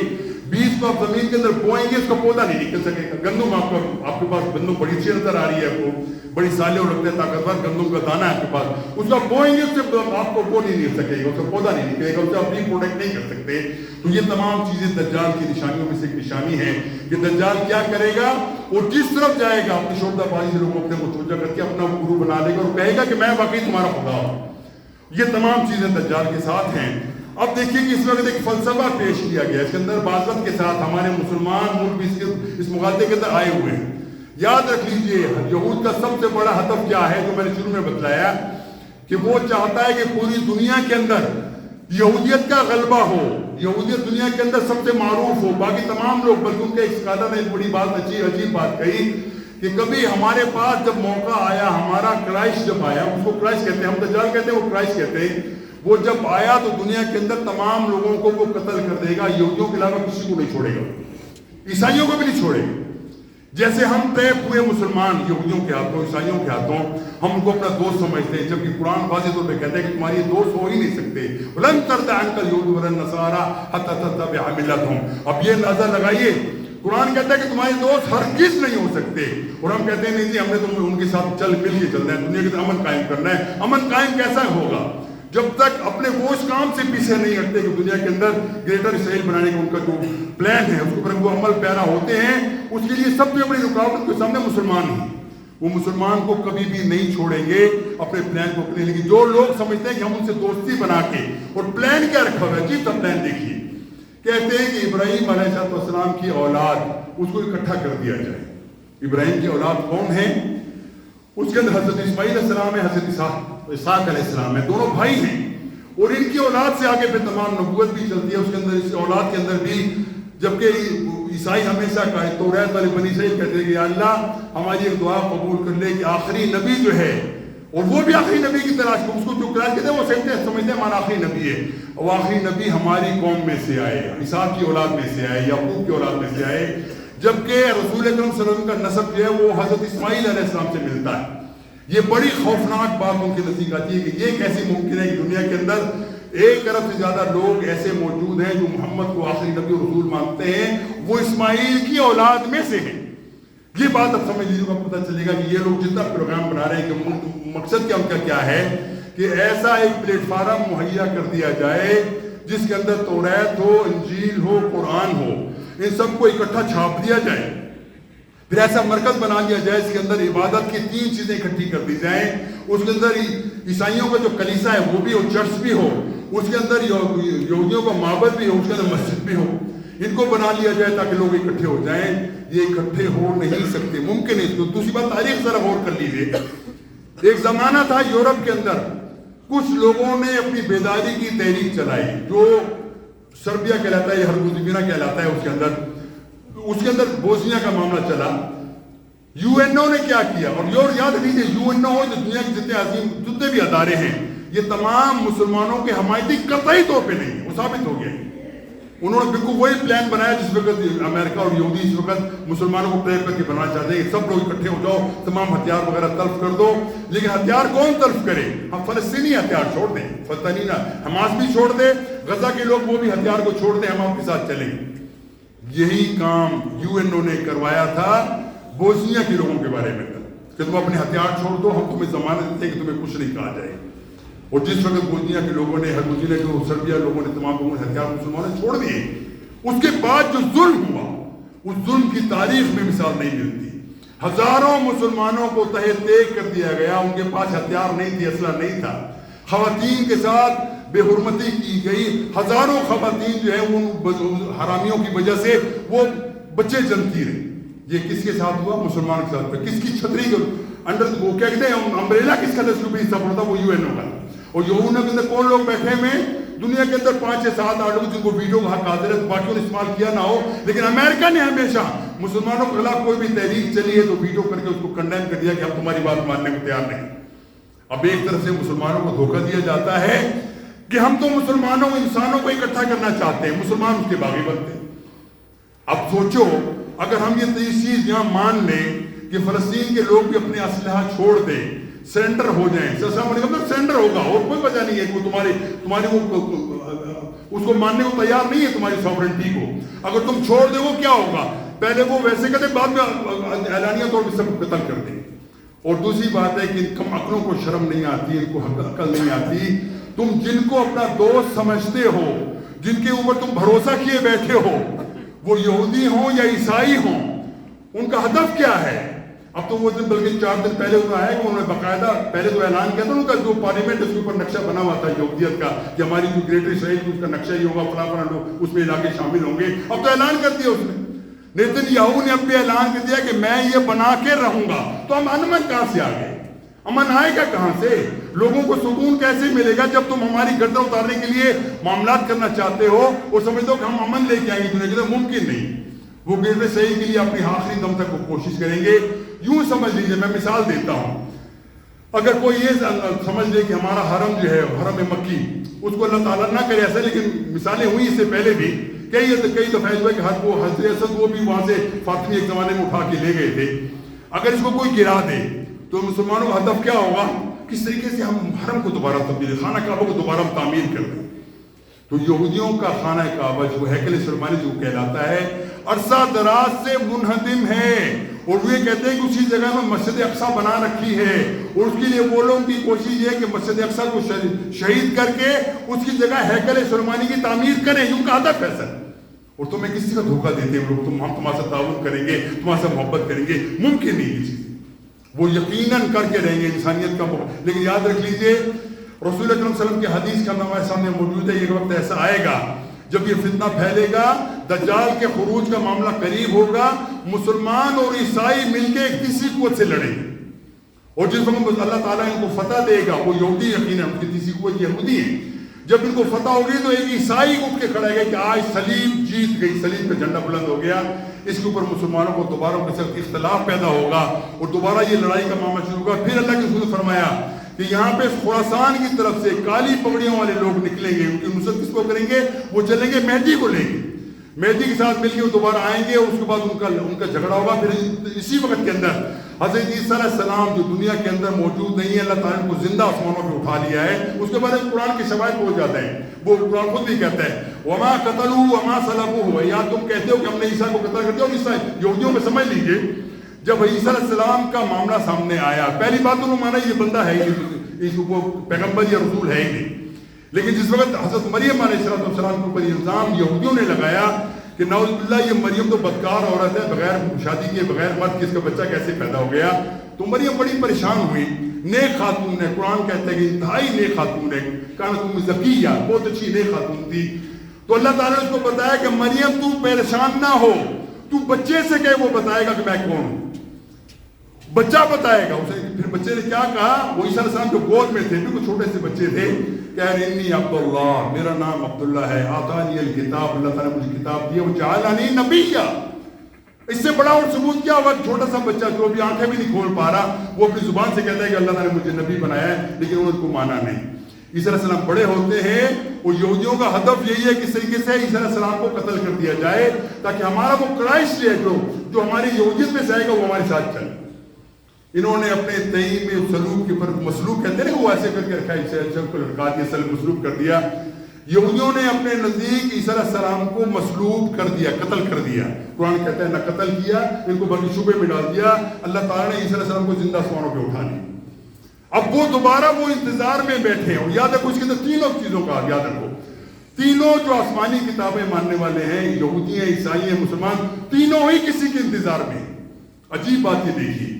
S1: بیج کو آپ زمین کے اندر بوئیں گے, اس کا پودا نہیں نکل سکے گا. گندم آپ کے پاس گندم بڑی اچھی نظر آ رہی ہے, آپ کو بڑی سالے اور رکھتے ہیں, طاقتور گندم کا دانہ ہے آپ کے پاس, اس کا بوئیں گے, اس سے آپ کو وہ نہیں نکل سکے گا, اس کا پودا نہیں نکلے گا, اس سے آپ ریپروڈکٹ نہیں کر سکتے. تو یہ تمام چیزیں دجال کی نشانیوں میں سے ایک نشانی ہے کہ دجال کیا کرے گا, اور جس طرف جائے گا اپنی شعبہ بازی سے لوگوں اپنے متوجہ کر کے اپنا گرو بنا لے گا اور کہے گا کہ میں واقعی تمہارا خدا ہوں. یہ تمام چیزیں دجال کے ساتھ ہیں. اب دیکھیے کہ اس وقت ایک فلسفہ پیش کیا گیا, اس کے اندر بازت کے ساتھ ہمارے مسلمان ملک بھی اس مغالطے کے اندر آئے ہوئے ہیں. یاد رکھ لیجئے یہود کا سب سے بڑا ہدف کیا ہے, جو میں نے شروع میں بتلایا کہ وہ چاہتا ہے کہ پوری دنیا کے اندر یہودیت کا غلبہ ہو, یہودیت دنیا کے اندر سب سے معروف ہو. باقی تمام لوگ, بلکہ ان کے ایک اسکالر نے ایک بڑی بات عجیب بات کہی کہ کبھی ہمارے پاس جب موقع آیا, ہمارا کرائسٹ جب آیا, اس کو کرائسٹ کہتے ہیں, ہم دجال کہتے ہیں, وہ کرائسٹ کہتے ہیں, وہ جب آیا تو دنیا کے اندر تمام لوگوں کو وہ قتل کر دے گا, یہودیوں کے علاوہ کسی کو نہیں چھوڑے گا, عیسائیوں کو بھی نہیں چھوڑے گا. جیسے ہم طے ہوئے مسلمان یہودیوں کے ہاتھوں, عیسائیوں کے ہاتھوں, ہم ان کو اپنا دوست سمجھتے ہیں, جبکہ قرآن واضح طور پہ کہتا ہے کہ تمہاری دوست ہو ہی نہیں سکتے. لن ترضى عنك اليهود ولا النصارى حتى تتبع ملتهم. اب یہ اندازہ لگائیے, قرآن کہتا ہے کہ تمہارے دوست ہرگز نہیں ہو سکتے, اور ہم کہتے ہیں نہیں جی ہم نے تو ان کے ساتھ چل مل کے چلنا ہے, دنیا کے اندر امن قائم کرنا ہے. امن قائم کیسا ہوگا جب تک اپنے وہ اس کام سے پیچھے نہیں ہٹتے کہ دنیا کے اندر گریٹر اسرائیل بنانے کا ان کا جو پلان ہے اس پر وہ عمل پیرا ہوتے ہیں. اس کے لیے سب سے بڑی رکاوٹ کے سامنے مسلمان ہیں. وہ مسلمان کو کبھی بھی نہیں چھوڑیں گے اپنے پلان کو اپنے لیے. جو لوگ سمجھتے ہیں کہ ہم ان سے دوستی بنا کے, اور پلان کیا رکھا ہوا ہے, عجیب سا پلان دیکھیے, کہتے ہیں کہ ابراہیم علیہ السلام کی اولاد اس کو اکٹھا کر دیا جائے. ابراہیم کی اولاد کون ہے؟ اس کے اندر حضرت اسماعیل علیہ السلام ہے, حضرت اسحاق علیہ السلام ہے, دونوں بھائی ہیں, اور ان کی اولاد سے آگے پہ تمام نبوت بھی چلتی ہے. اس کے اندر, اس اولاد کے اندر بھی, جبکہ عیسائی ہمیشہ کا توریت والے بنی اسرائیل کہتے ہیں کہ یا اللہ ہماری ایک دعا قبول کر لے کہ آخری نبی جو ہے, اور وہ بھی آخری نبی کی تلاش کو, اس کو جو کراچ کہتے ہیں وہ سمجھتے ہیں ہمارا آخری نبی ہے, اور آخری نبی ہماری قوم میں سے آئے, اسحاق کی اولاد میں سے آئے, یعقوب کی اولاد میں سے آئے, جبکہ رسول اکرم صلی اللہ علیہ وسلم کا نسب جو ہے وہ حضرت اسماعیل علیہ السلام سے ملتا ہے. یہ بڑی خوفناک بات ان کے نزدیک آتی ہے کہ یہ کیسے ممکن ہے کہ دنیا کے اندر 1 ارب سے زیادہ لوگ ایسے موجود ہیں جو محمد کو آخری نبی اور رسول مانتے ہیں, وہ اسماعیل کی اولاد میں سے ہیں. یہ بات اب سمجھ لیجیے, آپ کو پتہ چلے گا کہ یہ لوگ جتنا پروگرام بنا رہے ہیں کہ مقصد کیا ان کا کیا ہے کہ ایسا ایک پلیٹ فارم مہیا کر دیا جائے جس کے اندر توریت ہو, انجیل ہو, قرآن ہو, ان سب کو اکٹھا چھاپ دیا جائے. پھر ایسا مرکز بنا لیا جائے اس کے اندر عبادت کی 3 چیزیں اکٹھی کر دی جائیں. اس کے اندر عیسائیوں کا جو کلیسا ہے وہ بھی ہو, چرچ بھی ہو, اس کے اندر یہودیوں کا معبد بھی ہو, اس کے اندر مسجد بھی ہو. ان کو بنا لیا جائے تاکہ لوگ اکٹھے ہو جائیں. یہ اکٹھے ہو نہیں سکتے, ممکن ہے. دوسری بات, تاریخ ذرا غور کر لیجیے. ایک زمانہ تھا یورپ کے اندر, کچھ لوگوں نے اپنی بیداری کی تحریک چلائی جو سربیا کہلاتا ہے یا ہرزگووینا کہلاتا ہے. اس کے اندر بوسنیا کا معاملہ چلا. یو این او نے کیا کیا, اور یاد رکھیے یو این او دنیا کے جتنے عظیم جتنے بھی ادارے ہیں یہ تمام مسلمانوں کے حمایتی قطعی طور پہ نہیں, وہ ثابت ہو گیا. انہوں نے بالکل وہی پلان بنایا جس وقت امریکہ اور یہودی اس وقت مسلمانوں کو ٹریپ کر کے بنانا چاہتے ہیں کہ سب لوگ اکٹھے ہو جاؤ، تمام ہتھیار وغیرہ تلف کر دو. لیکن ہتھیار کون تلف کرے؟ ہم فلسطینی ہتھیار چھوڑ دیں، فلسطینی حماس بھی چھوڑ دے، غزہ کے لوگ وہ بھی ہتھیار کو چھوڑ دیں، ہم آپ کے ساتھ چلیں گے. یہی کام UN نے کروایا تھا بوسنیا کے لوگوں کے بارے میں کہ تم اپنے ہتھیار چھوڑ دو، ہم تمہیں ضمانت دیتے ہیں کہ تمہیں کچھ نہیں کہا جائے. اور جس وقت بوسنیا کے لوگوں نے، ہرگوزینا کے سربیا لوگوں نے، تمام لوگوں نے ہتھیار مسلمانوں نے چھوڑ دیے، اس کے بعد جو ظلم ہوا اس ظلم کی تاریخ میں مثال نہیں ملتی. ہزاروں مسلمانوں کو تہہ تیگ کر دیا گیا، ان کے پاس ہتھیار نہیں تھی، اسلحہ نہیں تھا، خواتین کے ساتھ بے حرمتی کی گئی، ہزاروں خواتین جو ہیں ان حرامیوں کی وجہ سے وہ بچے جنتی رہے. یہ کس کے ساتھ ہوا؟ مسلمان کے ساتھ. کس کی چھتری کو انڈر وہ کیا کہتے ہیں امبریلا کس کا اس کو بھی حصہ پڑتا؟ وہ UN کا. اور UN کے اندر کون لوگ بیٹھے میں دنیا کے اندر 5 سے 7 8 لوگ جن کو ویٹو کا حق حاصل ہے، باقیوں نے استعمال کیا نہ ہو، لیکن امریکہ نے ہمیشہ مسلمانوں کے خلاف کوئی بھی تحریک چلی ہے تو ویٹو کر کے اس کو کنڈیم کر دیا کہ ہم تمہاری بات ماننے کو تیار نہیں. اب ایک طرف سے مسلمانوں کو دھوکہ دیا جاتا ہے کہ ہم تو مسلمانوں انسانوں کو اکٹھا کرنا چاہتے ہیں، مسلمان اس کے باغی بنتے ہیں. اب سوچو اگر ہم یہ چیز یہاں مان لیں کہ فلسطین کے لوگ بھی اپنے اسلحہ چھوڑ دیں، سرنڈر ہو جائیں، مطلب سرنڈر ہوگا اور کوئی وجہ نہیں ہے کہ وہ تمہاری اس کو ماننے کو تیار نہیں ہے تمہاری سوورنٹی کو. اگر تم چھوڑ دے وہ کیا ہوگا؟ پہلے وہ ویسے کہتے بعد میں اعلانیہ طور پہ سب قتل کر دیں. اور دوسری بات ہے کہ ان کم عقلوں کو شرم نہیں آتی، ان کو عقل نہیں آتی. تم جن کو اپنا دوست سمجھتے ہو، جن کے اوپر تم بھروسہ کیے بیٹھے ہو، وہ یہودی ہوں یا عیسائی ہوں، ان کا ہدف کیا ہے؟ اب تو وہ دن بلکہ 4 دن پہلے انہوں نے آیا کہ انہوں نے باقاعدہ پہلے تو اعلان کیا تھا ان کا جو پارلیمنٹ اس کے اوپر نقشہ بنا ہوا تھا یہودیت کا کہ ہماری جو گریٹر اسرائیل کی اس کا نقشہ ہی ہوگا، فلاں فلاں لوگ اس میں علاقے شامل ہوں گے. اب تو اعلان کر دیا اس نے. نیتن یاہو نے اب بھی اعلان کر دیا کہ میں یہ بنا کے رہوں گا. تو ہم امن کہاں سے آ گئے؟ امن آئے گا کہاں سے؟ لوگوں کو سکون کیسے ملے گا جب تم ہماری گردن اتارنے کے لیے معاملات کرنا چاہتے ہو اور سمجھتے ہو کہ ہم امن لے کے آئیں گے دنیا کے اندر؟ ممکن نہیں. وہ گرد صحیح کے لیے اپنی آخری دم تک وہ کوشش کریں گے. یوں سمجھ لیجیے، میں مثال دیتا ہوں، اگر کوئی یہ سمجھ لے کہ ہمارا حرم جو ہے حرم مکی، اس کو اللہ تعالیٰ نہ کرے ایسا، لیکن مثالیں ہوئی اس سے پہلے بھی کئی دفعہ ہوا کہ حضرت اسد وہ بھی وہاں سے فاطمی ایک زمانے میں اٹھا کے لے گئے تھے. اگر اس کو کوئی گرا دے تو مسلمانوں کا ہدف کیا ہوگا؟ کس طریقے سے ہم حرم کو دوبارہ تبدیل، خانہ کعبہ کو دوبارہ تعمیر کر دیں. تو یہودیوں کا خانہ کعبہ جو ہیکل سلیمانی جو کہلاتا ہے عرصہ دراز سے منہدم ہے، اور وہ یہ کہتے ہیں کہ اسی جگہ میں مسجد اقصیٰ بنا رکھی ہے، اور اس کے لیے وہ لوگوں کی کوشش یہ ہے کہ مسجد اقصیٰ کو شہید کر کے اس کی جگہ ہیکل سلیمانی کی تعمیر کریں. یوں کا ہدف ہے سر. اور تمہیں کسی کا دھوکہ دیتے ہیں لوگ، ہم تمہارے سے تعاون کریں گے، تمہارے سے محبت کریں گے. ممکن نہیں یہ چیز، وہ یقیناً کر کے رہیں گے انسانیت کا. لیکن یاد رکھ لیجئے رسول اکرم صلی اللہ علیہ وسلم کی حدیث کا ہمارے سامنے موجود ہے. ایک وقت ایسا آئے گا جب یہ فتنہ پھیلے گا، دجال کے خروج کا معاملہ قریب ہوگا، مسلمان اور عیسائی مل کے ایک تیسری قوت سے لڑیں گے، اور جس وقت اللہ تعالیٰ ان کو فتح دے گا، وہ یہودی یقیناً ان کی تیسری قوت یہودی ہے، جب ان کو فتح ہوگی تو ایک عیسائی اٹھ کے کھڑا ہے کہ آج صلیب جیت گئی، صلیب پہ جھنڈا بلند ہو گیا. اس کے اوپر مسلمانوں کو دوبارہ کے ساتھ اختلاف پیدا ہوگا اور دوبارہ یہ لڑائی کا معاملہ شروع ہوگا. پھر اللہ کے رسول نے فرمایا کہ یہاں پہ خراسان کی طرف سے کالی پگڑیوں والے لوگ نکلیں گے. ان کی نصرت کس کو کریں گے؟ وہ چلیں گے مہدی کو لیں گے، مہدی کے ساتھ مل کے وہ دوبارہ آئیں گے، اور اس کے بعد ان کا جھگڑا ہوگا. پھر اسی وقت کے اندر حضرت عیسیٰ علیہ السلام جو دنیا کے اندر موجود نہیں ہے، اللہ تعالیٰ نے کو زندہ آسمانوں پہ اٹھا لیا ہے. اس کے بعد قرآن کے شواہد پہنچ جاتے ہیں. وہ قرآن خود بھی کہتا ہے وما قتلوا وما صلبوه. یا تم کہتے ہو کہ ہم نے عیسیٰ کو قتل کر دیا، اور عیسیٰ یہودیوں میں سمجھ لیجیے جب عیسیٰ علیہ السلام کا معاملہ سامنے آیا، پہلی بات تو انہوں نے مانا یہ بندہ ہے وہ پیغمبر یا رسول ہے ہی نہیں. لیکن جس وقت حضرت مریم علیہ السلام کے اوپر الزام یہودیوں نے لگایا کہ نعوذ باللہ یہ مریم تو بدکار عورت ہے، بغیر شادی کے بغیر مرد کے اس کا بچہ کیسے پیدا ہو گیا، تو مریم بڑی پریشان ہوئی. نیک خاتون ہے، قرآن کہتا ہے کہ انتہائی نیک خاتون ہے، کانت زکیہ، بہت اچھی نیک خاتون تھی. تو اللہ تعالیٰ نے اس کو بتایا کہ مریم تو پریشان نہ ہو، تو بچے سے کہ وہ بتائے گا کہ میں کون ہوں، بچہ بتائے گا اسے. پھر بچے نے کیا کہا؟ وہ عیسیٰ علیہ السلام جو گود میں تھے، بالکل چھوٹے سے بچے تھے، کہہ رہے انی عبداللہ، میرا نام عبداللہ ہے، آتانی الکتاب، اللہ تعالیٰ نے مجھے کتاب دی، وہ جعلنی نبیہ. اس سے بڑا اور ثبوت کیا ہوا؟ چھوٹا سا بچہ جو بھی آنکھیں بھی نہیں کھول پا رہا، وہ اپنی زبان سے کہتا ہے کہ اللہ تعالیٰ نے مجھے نبی بنایا ہے، لیکن انہوں نے کو مانا نہیں. عیسیٰ علیہ السلام بڑے ہوتے ہیں، وہ یہودیوں کا ہدف یہی ہے کہ اس طریقے سے عیسیٰ علیہ السلام کو قتل کر دیا جائے تاکہ ہمارا وہ کرائسٹ ہے جو ہماری یہودیت میں سے آئے گا وہ ہمارے ساتھ چلے۔ انہوں نے اپنے تئی میں سلوک کے پر مسلوب کہتے ہیں وہ ایسے کر کے رکھا، عیسیٰ کو لٹکا دیا، سلب مسلوب کر دیا۔ یہودیوں نے اپنے نزدیک عیسیٰ علیہ السلام کو مسلوب کر دیا، قتل کر دیا۔ قرآن کہتا ہے نہ قتل کیا، ان کو بلکہ شبے میں ڈال دیا۔ اللہ تعالیٰ نے عیسیٰ علیہ السلام کو زندہ سواروں پہ اٹھا لیا۔ اب وہ دوبارہ وہ انتظار میں بیٹھے ہیں، اور یاد رکھو اس کے اندر تینوں چیزوں کا یاد رکھو، تینوں جو آسمانی کتابیں ماننے والے ہیں، یہودی ہیں، عیسائی ہیں، مسلمان، تینوں ہی کسی کے انتظار میں ہیں۔ عجیب بات یہ دیکھیے،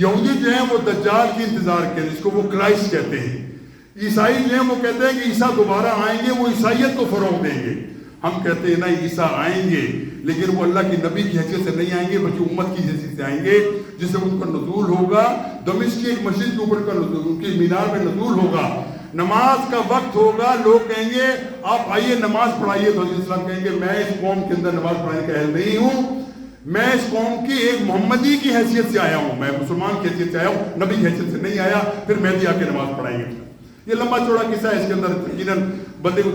S1: یہودی جو ہیں وہ دجال کے انتظار کے، جس کو وہ کرائسٹ کہتے ہیں۔ عیسائی جو ہیں وہ کہتے ہیں کہ عیسیٰ دوبارہ آئیں گے، وہ عیسائیت کو فروغ دیں گے۔ ہم کہتے ہیں نہیں، عیسیٰ آئیں گے لیکن وہ اللہ کی نبی کی حیثیت سے نہیں آئیں گے، بلکہ امت کی حیثیت سے آئیں گے، جس سے ان کا نزول ہوگا دمشق کی ایک مسجد کے اوپر کا نزول، ان کی مینار میں نزول ہوگا، نماز کا وقت ہوگا، لوگ کہیں گے آپ آئیے نماز پڑھائیے، تو حضرت اسلام کہیں گے میں اس قوم کے اندر نماز پڑھانے کا اہل نہیں ہوں، میں اس قوم کی ایک محمدی کی حیثیت سے آیا ہوں، میں مسلمان کی حیثیت سے آیا ہوں، نبی کی حیثیت سے نہیں آیا۔ پھر مہدی آ کے نماز پڑھائیں گے۔ یہ لمبا چوڑا قصہ ہے، اس کے اندر یقیناً بندے کو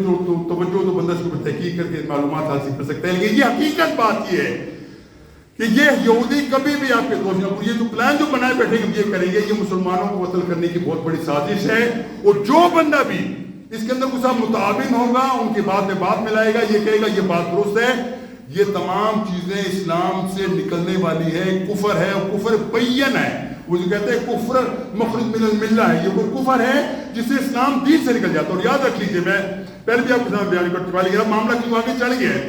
S1: توجہ تو بندہ اس کو تحقیق کر کے معلومات حاصل کر سکتے ہیں، لیکن یہ حقیقت بات یہ ہے کہ یہ یہودی کبھی بھی آپ کے دوست، یہ جو پلان جو بنائے بیٹھے کہ یہ کریں گے، یہ مسلمانوں کو قتل کرنے کی بہت بڑی سازش ہے، اور جو بندہ بھی اس کے اندر کچھ متعاون ہوگا ان کی بات میں بات ملائے گا، یہ کہے گا یہ بات درست ہے، یہ تمام چیزیں اسلام سے نکلنے والی ہے، کفر ہے، اور کفر بین ہے۔ وہ جو کہتے ہیں کفر مخرج من الملہ ہے، یہ وہ کفر ہے جس سے اسلام دین سے نکل جاتا ہے۔ اور یاد رکھ لیجئے، میں پہلے بھی آپ کے سامنے بیان کر چکا، لیکن اب معاملہ کیوں آگے چڑھ گیا ہے،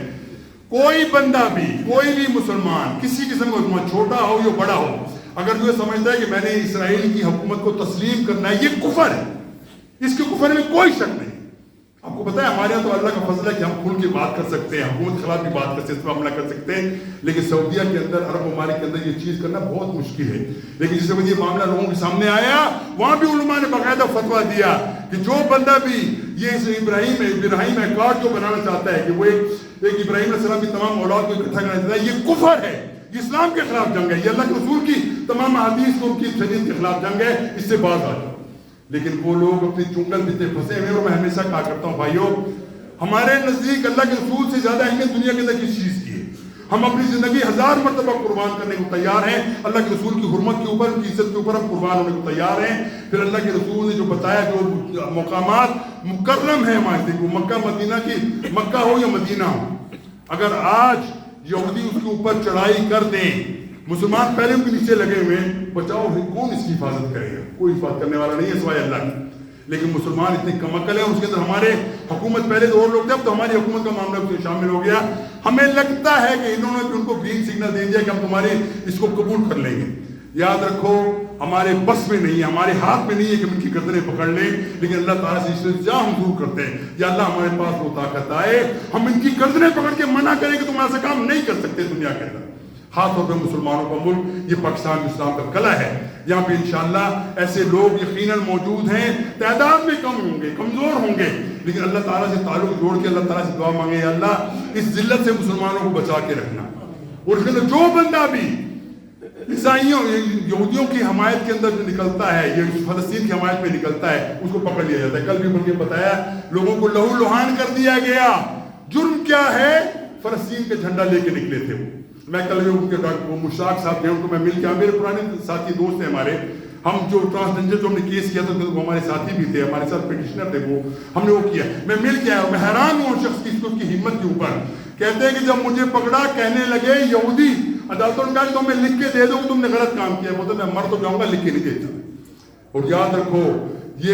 S1: کوئی بندہ بھی، کوئی بھی مسلمان کسی قسم کا چھوٹا ہو یا بڑا ہو، اگر یہ سمجھتا ہے کہ میں نے اسرائیل کی حکومت کو تسلیم کرنا ہے، یہ کفر ہے، اس کے کفر میں کوئی شک نہیں۔ آپ کو پتا ہے ہمارے یہاں تو اللہ کا فضل ہے کہ ہم کھل کے بات کر سکتے ہیں، حکومت کے خلاف بھی بات کر سکتے ہیں، اس پر حملہ کر سکتے ہیں، لیکن سعودیہ کے اندر، عرب ممالک کے اندر یہ چیز کرنا بہت مشکل ہے۔ لیکن جس وقت یہ معاملہ لوگوں کے سامنے آیا، وہاں بھی علماء نے باقاعدہ فتویٰ دیا کہ جو بندہ بھی یہ ابراہیم ایکارڈ جو بنانا چاہتا ہے کہ وہ ایک ابراہیم علیہ السلام کی تمام اولاد کو اکٹھا کرنا چاہتا ہے، یہ کفر ہے، یہ اسلام کے خلاف جنگ ہے، یہ اللہ کے رسول کی تمام احادیث کو ان کی شریعت کے خلاف جنگ ہے، اس سے باز آ جاؤ۔ لیکن وہ لوگ اپنی چنگل میں پھنسے ہوئے، اور میں ہمیشہ کہا کرتا ہوں بھائیوں، ہمارے نزدیک اللہ کے رسول سے زیادہ اہمیت دنیا کے اندر کس چیز کی ہے؟ ہم اپنی زندگی 1000 مرتبہ قربان کرنے کو تیار ہیں، اللہ کے رسول کی حرمت کے اوپر، ان کی عزت کے اوپر ہم قربان ہونے کو تیار ہیں۔ پھر اللہ کے رسول نے جو بتایا، جو مقامات مکرم ہیں ہمارے دیکھو، مکہ مدینہ کی، مکہ ہو یا مدینہ ہو، اگر آج یہودی اس کے اوپر چڑھائی کر دیں، مسلمان پہلے ان کے نیچے لگے ہوئے ہیں، بچاؤ کون اس کی حفاظت کرے گا؟ کوئی حفاظت کرنے والا نہیں ہے سوائے اللہ کی۔ لیکن مسلمان اتنے کم عقل ہیں، اس کے اندر ہمارے حکومت پہلے تو اور لوگ تھے، اب تو ہماری حکومت کا معاملہ اس میں شامل ہو گیا۔ ہمیں لگتا ہے کہ انہوں نے ان کو گرین سگنل دے دیا کہ ہم تمہارے اس کو قبول کر لیں گے۔ یاد رکھو ہمارے بس میں نہیں ہے، ہمارے ہاتھ میں نہیں ہے کہ ہم ان کی گردنیں پکڑ لیں، لیکن اللہ تعالیٰ سے استجاع ہم ضرور کرتے ہیں، یا اللہ ہمارے پاس وہ طاقت آئے ہم ان کی گردنیں پکڑ کے منع کریں کہ تم ایسا کام نہیں کر سکتے دنیا کے اندر۔ خاص طور پہ مسلمانوں کا ملک، یہ پاکستان اسلام کا قلعہ ہے، یہاں پہ انشاءاللہ ایسے لوگ یقیناً موجود ہیں، تعداد میں کم ہوں گے، کمزور ہوں گے، لیکن اللہ تعالیٰ سے تعلق جوڑ کے اللہ تعالیٰ سے دعا مانگے، یا اللہ اس ذلت سے مسلمانوں کو بچا کے رکھنا۔ اور اس کے اندر جو بندہ بھی عیسائیوں یہودیوں کی حمایت کے اندر جو نکلتا ہے، یہ فلسطین کی حمایت میں نکلتا ہے، اس کو پکڑ لیا جاتا ہے۔ کل بھی بلکہ بتایا لوگوں کو لہو لہان کر دیا گیا۔ جرم کیا ہے؟ فلسطین کا جھنڈا لے کے نکلے تھے وہ۔ میں کل بھی ان کے وہ مشتاق صاحب ہیں، ان کو میں مل کے، میرے پرانے ساتھی دوست ہیں ہمارے، ہم جو ٹرانسجنڈر جو ہم نے کیس کیا تھا وہ ہمارے ساتھی بھی تھے، ہمارے ساتھ پیٹیشنر تھے، وہ ہم نے وہ کیا، میں مل کے آیا، میں حیران ہوں شخص کی اس کی ہمت کے اوپر۔ کہتے ہیں کہ جب مجھے پکڑا کہنے لگے یہودی عدالتوں نے کہا کہ تمہیں لکھ کے دے دو کہ تم نے غلط کام کیا، وہ تو میں مر تو جاؤں گا، لکھ کے نہیں دیتا۔ اور یاد رکھو یہ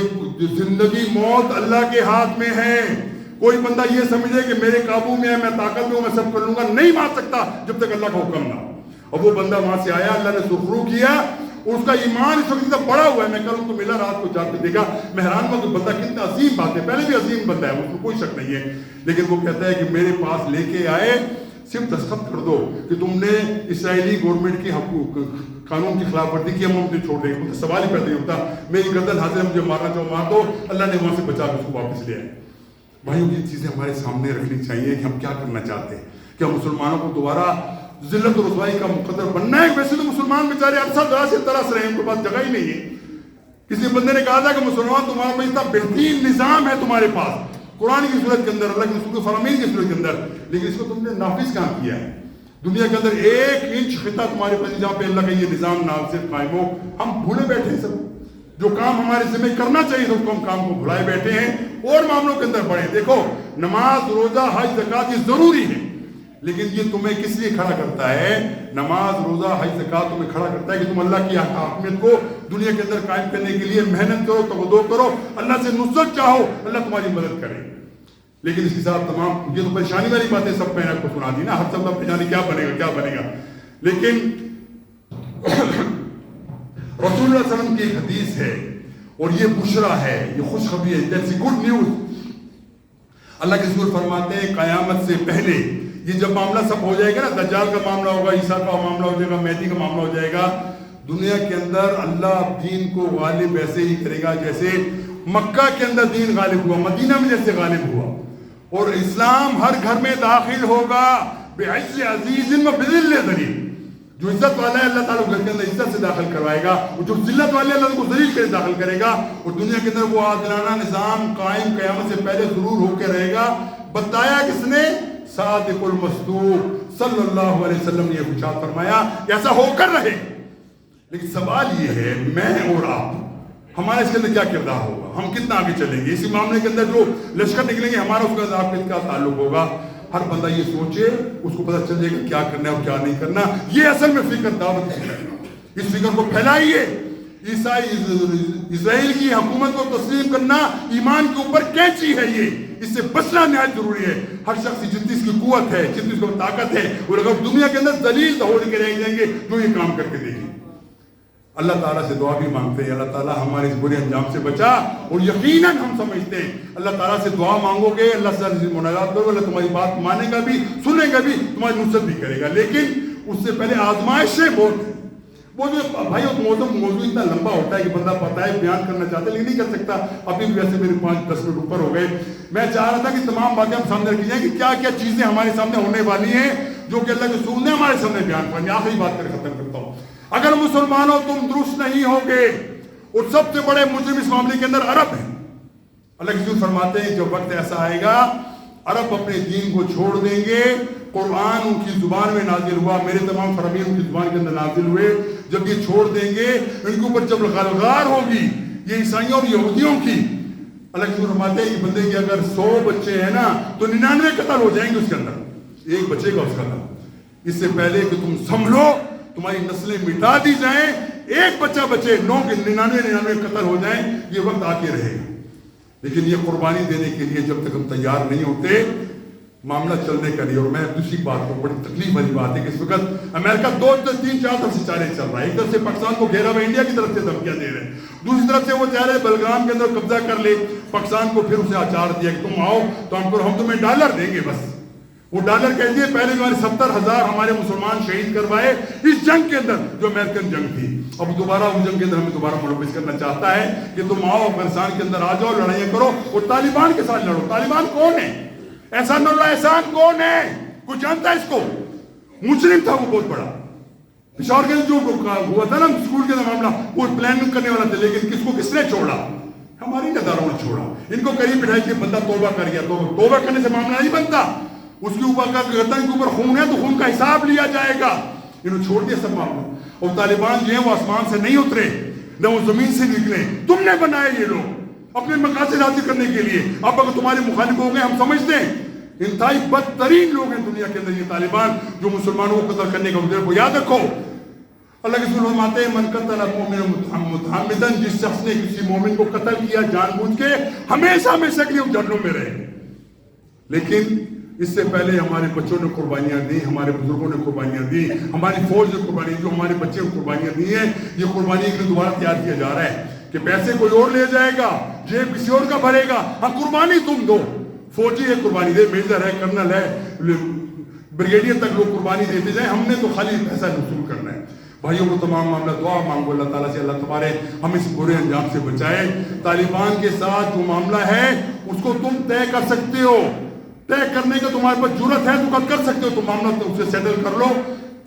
S1: زندگی موت اللہ کے ہاتھ میں ہے۔ کوئی بندہ یہ سمجھے کہ میرے قابو میں ہے، میں طاقت میں ہوں، میں سب کر لوں گا، نہیں مار سکتا جب تک اللہ کا حکم نہ ہو۔ اور وہ بندہ وہاں سے آیا، اللہ نے سرخرو کیا، اور اس کا ایمان اس وقت بڑا ہوا ہے۔ میں کل ان کو ملا، رات کو جا کے دیکھا، میں حیران ہوا کہ بندہ کتنا عظیم بات ہے، پہلے بھی عظیم بندہ ہے، اس میں کوئی شک نہیں ہے، لیکن وہ کہتا ہے کہ میرے پاس لے کے آئے، صرف دستخط کر دو کہ تم نے اسرائیلی گورنمنٹ کی قانون کی خلاف ورزی کی، ہم تمہیں چھوڑ دیں گے۔ سوال ہی پیدا نہیں ہوتا، میری گردن حاضر ہے، مجھے مارنا چاہو مار دو، اللہ نے وہاں سے بچا کے اس کو واپس لے آئے۔ بھائیوں یہ چیزیں ہمارے سامنے رکھنی چاہیے کہ ہم کیا کرنا چاہتے ہیں، کہ ہم مسلمانوں کو دوبارہ ذلت و رسوائی کا مقدر بننا ہے۔ ویسے تو مسلمان بیچارے عرصہ دراز سے ترس رہے ہیں، ان کے پاس جگہ ہی نہیں ہے، کسی بندے نے کہا تھا کہ مسلمان تمہارا پاس اتنا بہترین نظام ہے تمہارے پاس قرآن کی صورت کے اندر، اللہ کے رسول کے فرامین کی صورت کے اندر، لیکن اس کو تم نے نافذ کہاں کیا ہے؟ دنیا کے اندر 1 انچ خطہ تمہارے پاس جہاں پہ اللہ کا یہ نظام نافذ قائم ہو، ہم بھولے بیٹھے ہیں سب. جو کام ہمارے ذمہ کرنا چاہیے تو ہم کام کو بھلائے بیٹھے ہیں اور معاملوں کے اندر بڑھے. دیکھو نماز، روزہ، حج، زکوٰۃ یہ ضروری ہے، لیکن یہ تمہیں کس لیے کھڑا کرتا ہے؟ نماز، روزہ، حج، زکوٰۃ تمہیں کھڑا کرتا ہے کہ تم اللہ کی حاکمیت کو دنیا کے اندر قائم کرنے کے لیے محنت کرو، تغدو کرو، اللہ سے نصرت چاہو، اللہ تمہاری مدد کرے. لیکن اس کے ساتھ تمام یہ تو پریشانی والی باتیں سب میں نے آپ کو سنا دی نا، ہر سب کا پریشانی کیا بنے گا کیا بنے گا. لیکن رسول اللہ صلی اللہ علیہ وسلم کی ایک حدیث ہے اور یہ بشرا ہے، یہ خوشخبری ہے، جیسی گڈ نیوز. اللہ کے رسول فرماتے ہیں قیامت سے پہلے یہ جب معاملہ سب ہو جائے گا نا، دجال کا معاملہ ہوگا، عیسیٰ کا معاملہ ہو جائے گا، مہدی کا معاملہ ہو جائے گا، دنیا کے اندر اللہ دین کو غالب ایسے ہی کرے گا جیسے مکہ کے اندر دین غالب ہوا، مدینہ میں جیسے غالب ہوا. اور اسلام ہر گھر میں داخل ہوگا بعز عزیز و بذل ذلیل. جو عزت والا ہے اللہ تعالیٰ گھر کے اندر عزت سے داخل کروائے گا، اور جو ذلت والے اللہ کو ذلیل کر داخل کرے گا. اور دنیا کے اندر وہ عادلانہ نظام قائم قیامت سے پہلے ضرور ہو کے رہے گا. بتایا کس نے؟ صادق المصدوق صلی اللہ علیہ وسلم نے یہ ارشاد فرمایا کہ ایسا ہو کر رہے. لیکن سوال یہ ہے میں اور آپ ہمارا اس کے اندر کیا کردار ہوگا، ہم کتنا آگے چلیں گے اسی معاملے کے اندر؟ جو لشکر نکلیں گے ہمارا اس کا آپ کے کیا تعلق ہوگا؟ ہر بندہ یہ سوچے، اس کو پتہ چل جائے گا کیا کرنا ہے اور کیا نہیں کرنا. یہ اصل میں فکر دعوت کی ہے، اس فکر کو پھیلائیے. اسرائیل کی حکومت کو تسلیم کرنا ایمان کے اوپر کینچی ہے، یہ اس سے بچنا نہایت ضروری ہے. ہر شخص جتنی اس کی قوت ہے، جتنی اس کو طاقت ہے، اور اگر دنیا کے اندر ذلیل ہو کے رہ جائیں گے جو یہ کام کر کے دیکھیں. اللہ تعالیٰ سے دعا بھی مانگتے ہیں اللہ تعالیٰ ہمارے اس برے انجام سے بچا. اور یقیناً ہم سمجھتے ہیں اللہ تعالیٰ سے دعا مانگو گے، اللہ سے مناجات کرو، اللہ تمہاری بات مانے گا بھی، سنے گا بھی، تمہاری نصرت بھی کرے گا. لیکن اس سے پہلے آزمائشیں بہت ہیں. وہ جو بھائی موضوع اتنا لمبا ہوتا ہے کہ بندہ پتہ ہے بیان کرنا چاہتا ہے لیکن نہیں کر سکتا. ابھی بھی ویسے میرے 5-10 منٹ اوپر ہو گئے. میں چاہ رہا تھا کہ تمام باتیں ہم سامنے رکھی جائیں کہ کیا کیا چیزیں ہمارے سامنے ہونے والی ہیں جو کہ اللہ کے رسول نے ہمارے سامنے بیان کرنی. آخری بات کر ختم کرتا ہوں. اگر مسلمانوں تم درست نہیں ہوگے، اور سب سے بڑے مجرم اس معاملے کے اندر عرب ہیں. اللہ کے رسول فرماتے ہیں جب وقت ایسا آئے گا عرب اپنے دین کو چھوڑ دیں گے. قرآن ان کی زبان میں نازل ہوا، میرے تمام فرامین ان کی زبان کے اندر نازل ہوئے. جب یہ چھوڑ دیں گے ان کے اوپر جب غلغار ہوگی یہ عیسائیوں اور یہودیوں کی. اللہ کے رسول فرماتے ہیں کہ بندے کے اگر 100 بچے ہیں نا تو 99 قتل ہو جائیں گے اس کے اندر، ایک بچے گا اس کا نام. اس سے پہلے کہ تم سنبھلو تمہاری نسلیں مٹا دی جائیں، ایک بچہ بچے 99 قتل ہو جائیں، یہ وقت آ کے رہے گا. لیکن یہ قربانی دینے کے لیے جب تک ہم تیار نہیں ہوتے معاملہ چلنے کا نہیں. اور میں دوسری بات کو بڑی تکلیف والی بات ہے کہ اس وقت امریکہ 2-3-4 طرف سے چالیں چل رہا ہے. ایک طرف سے پاکستان کو گھیرا ہوا انڈیا کی طرف سے دھمکیاں دے رہے ہیں، دوسری طرف سے وہ چاہ رہے بلگرام کے اندر قبضہ کر لے پاکستان کو. پھر اسے آچار دیا کہ تم آؤ تو ہم تمہیں ڈالر دیں گے. بس وہ ڈالر کہہ دیے. پہلے جو 70,000 ہمارے مسلمان شہید کروائے اس جنگ کے اندر جو امریکن جنگ تھی. اب دوبارہ اس جنگ کے اندر ہمیں دوبارہ ملوث کرنا چاہتا ہے کہ تم آؤ افغانستان کے اندر آ جاؤ، لڑائیاں کرو اور طالبان کے ساتھ لڑو. طالبان کون ہے؟ احسان اللہ احسان کون ہے؟ کوئی جانتا ہے اس کو؟ مجرم تھا وہ بہت بڑا. پشاور کے جو ہوا تھا نا اسکول کے اندر معاملہ وہ پلان کرنے والا تھا، لیکن کس نے چھوڑا؟ ہماری نداروں نے چھوڑا. ان کو قریب بٹھائی کہ بندہ توبہ کر گیا، تو توبہ کرنے سے معاملہ نہیں بنتا. اس کے اوپر گردن کے اوپر خون ہے تو خون کا حساب لیا جائے گا. انہوں نے چھوڑ دیا سب معاملہ. اور طالبان جو ہیں وہ آسمان سے نہیں اترے نہ وہ زمین سے نکلے، تم نے بنائے یہ لوگ اپنے مقاصد حاصل کرنے کے لیے. اب اگر تمہارے مخالف ہو گئے ہم سمجھتے ہیں انتہائی بدترین لوگ ہیں دنیا کے اندر یہ طالبان جو مسلمانوں کو قتل کرنے کا مدعا. کو یاد رکھو اللہ کے رسول فرماتے ہیں من قتل مؤمنا متعمدا، جس شخص نے کسی مومن کو قتل کیا جان بوجھ کے ہمیشہ ہمیشہ کے لیے جہنم میں رہے. لیکن اس سے پہلے ہمارے بچوں نے قربانیاں دی، ہمارے بزرگوں نے قربانیاں دی، ہماری فوج نے قربانیاں، جو ہمارے بچے نے قربانیاں دی ہیں. یہ قربانی کے لیے دوبارہ تیار کیا جا رہا ہے کہ پیسے کوئی اور لے جائے گا، جیب کسی اور کا بھرے گا. ہاں قربانی تم دو، فوجی ہے قربانی دے، میجر ہے، کرنل ہے، بریگیڈیئر تک لوگ قربانی دیتے جائیں. ہم نے تو خالی پیسہ وصول کرنا ہے. بھائیوں کو تمام معاملہ دعا مانگو اللہ تعالیٰ سے اللہ تبارے ہم اس برے انجام سے بچائے. طالبان کے ساتھ جو معاملہ ہے اس کو تم طے کر سکتے ہو، طے کرنے کا تمہارے پاس جرت ہے تو کر سکتے ہو. تو معاملہ اسے سیٹل کر لو.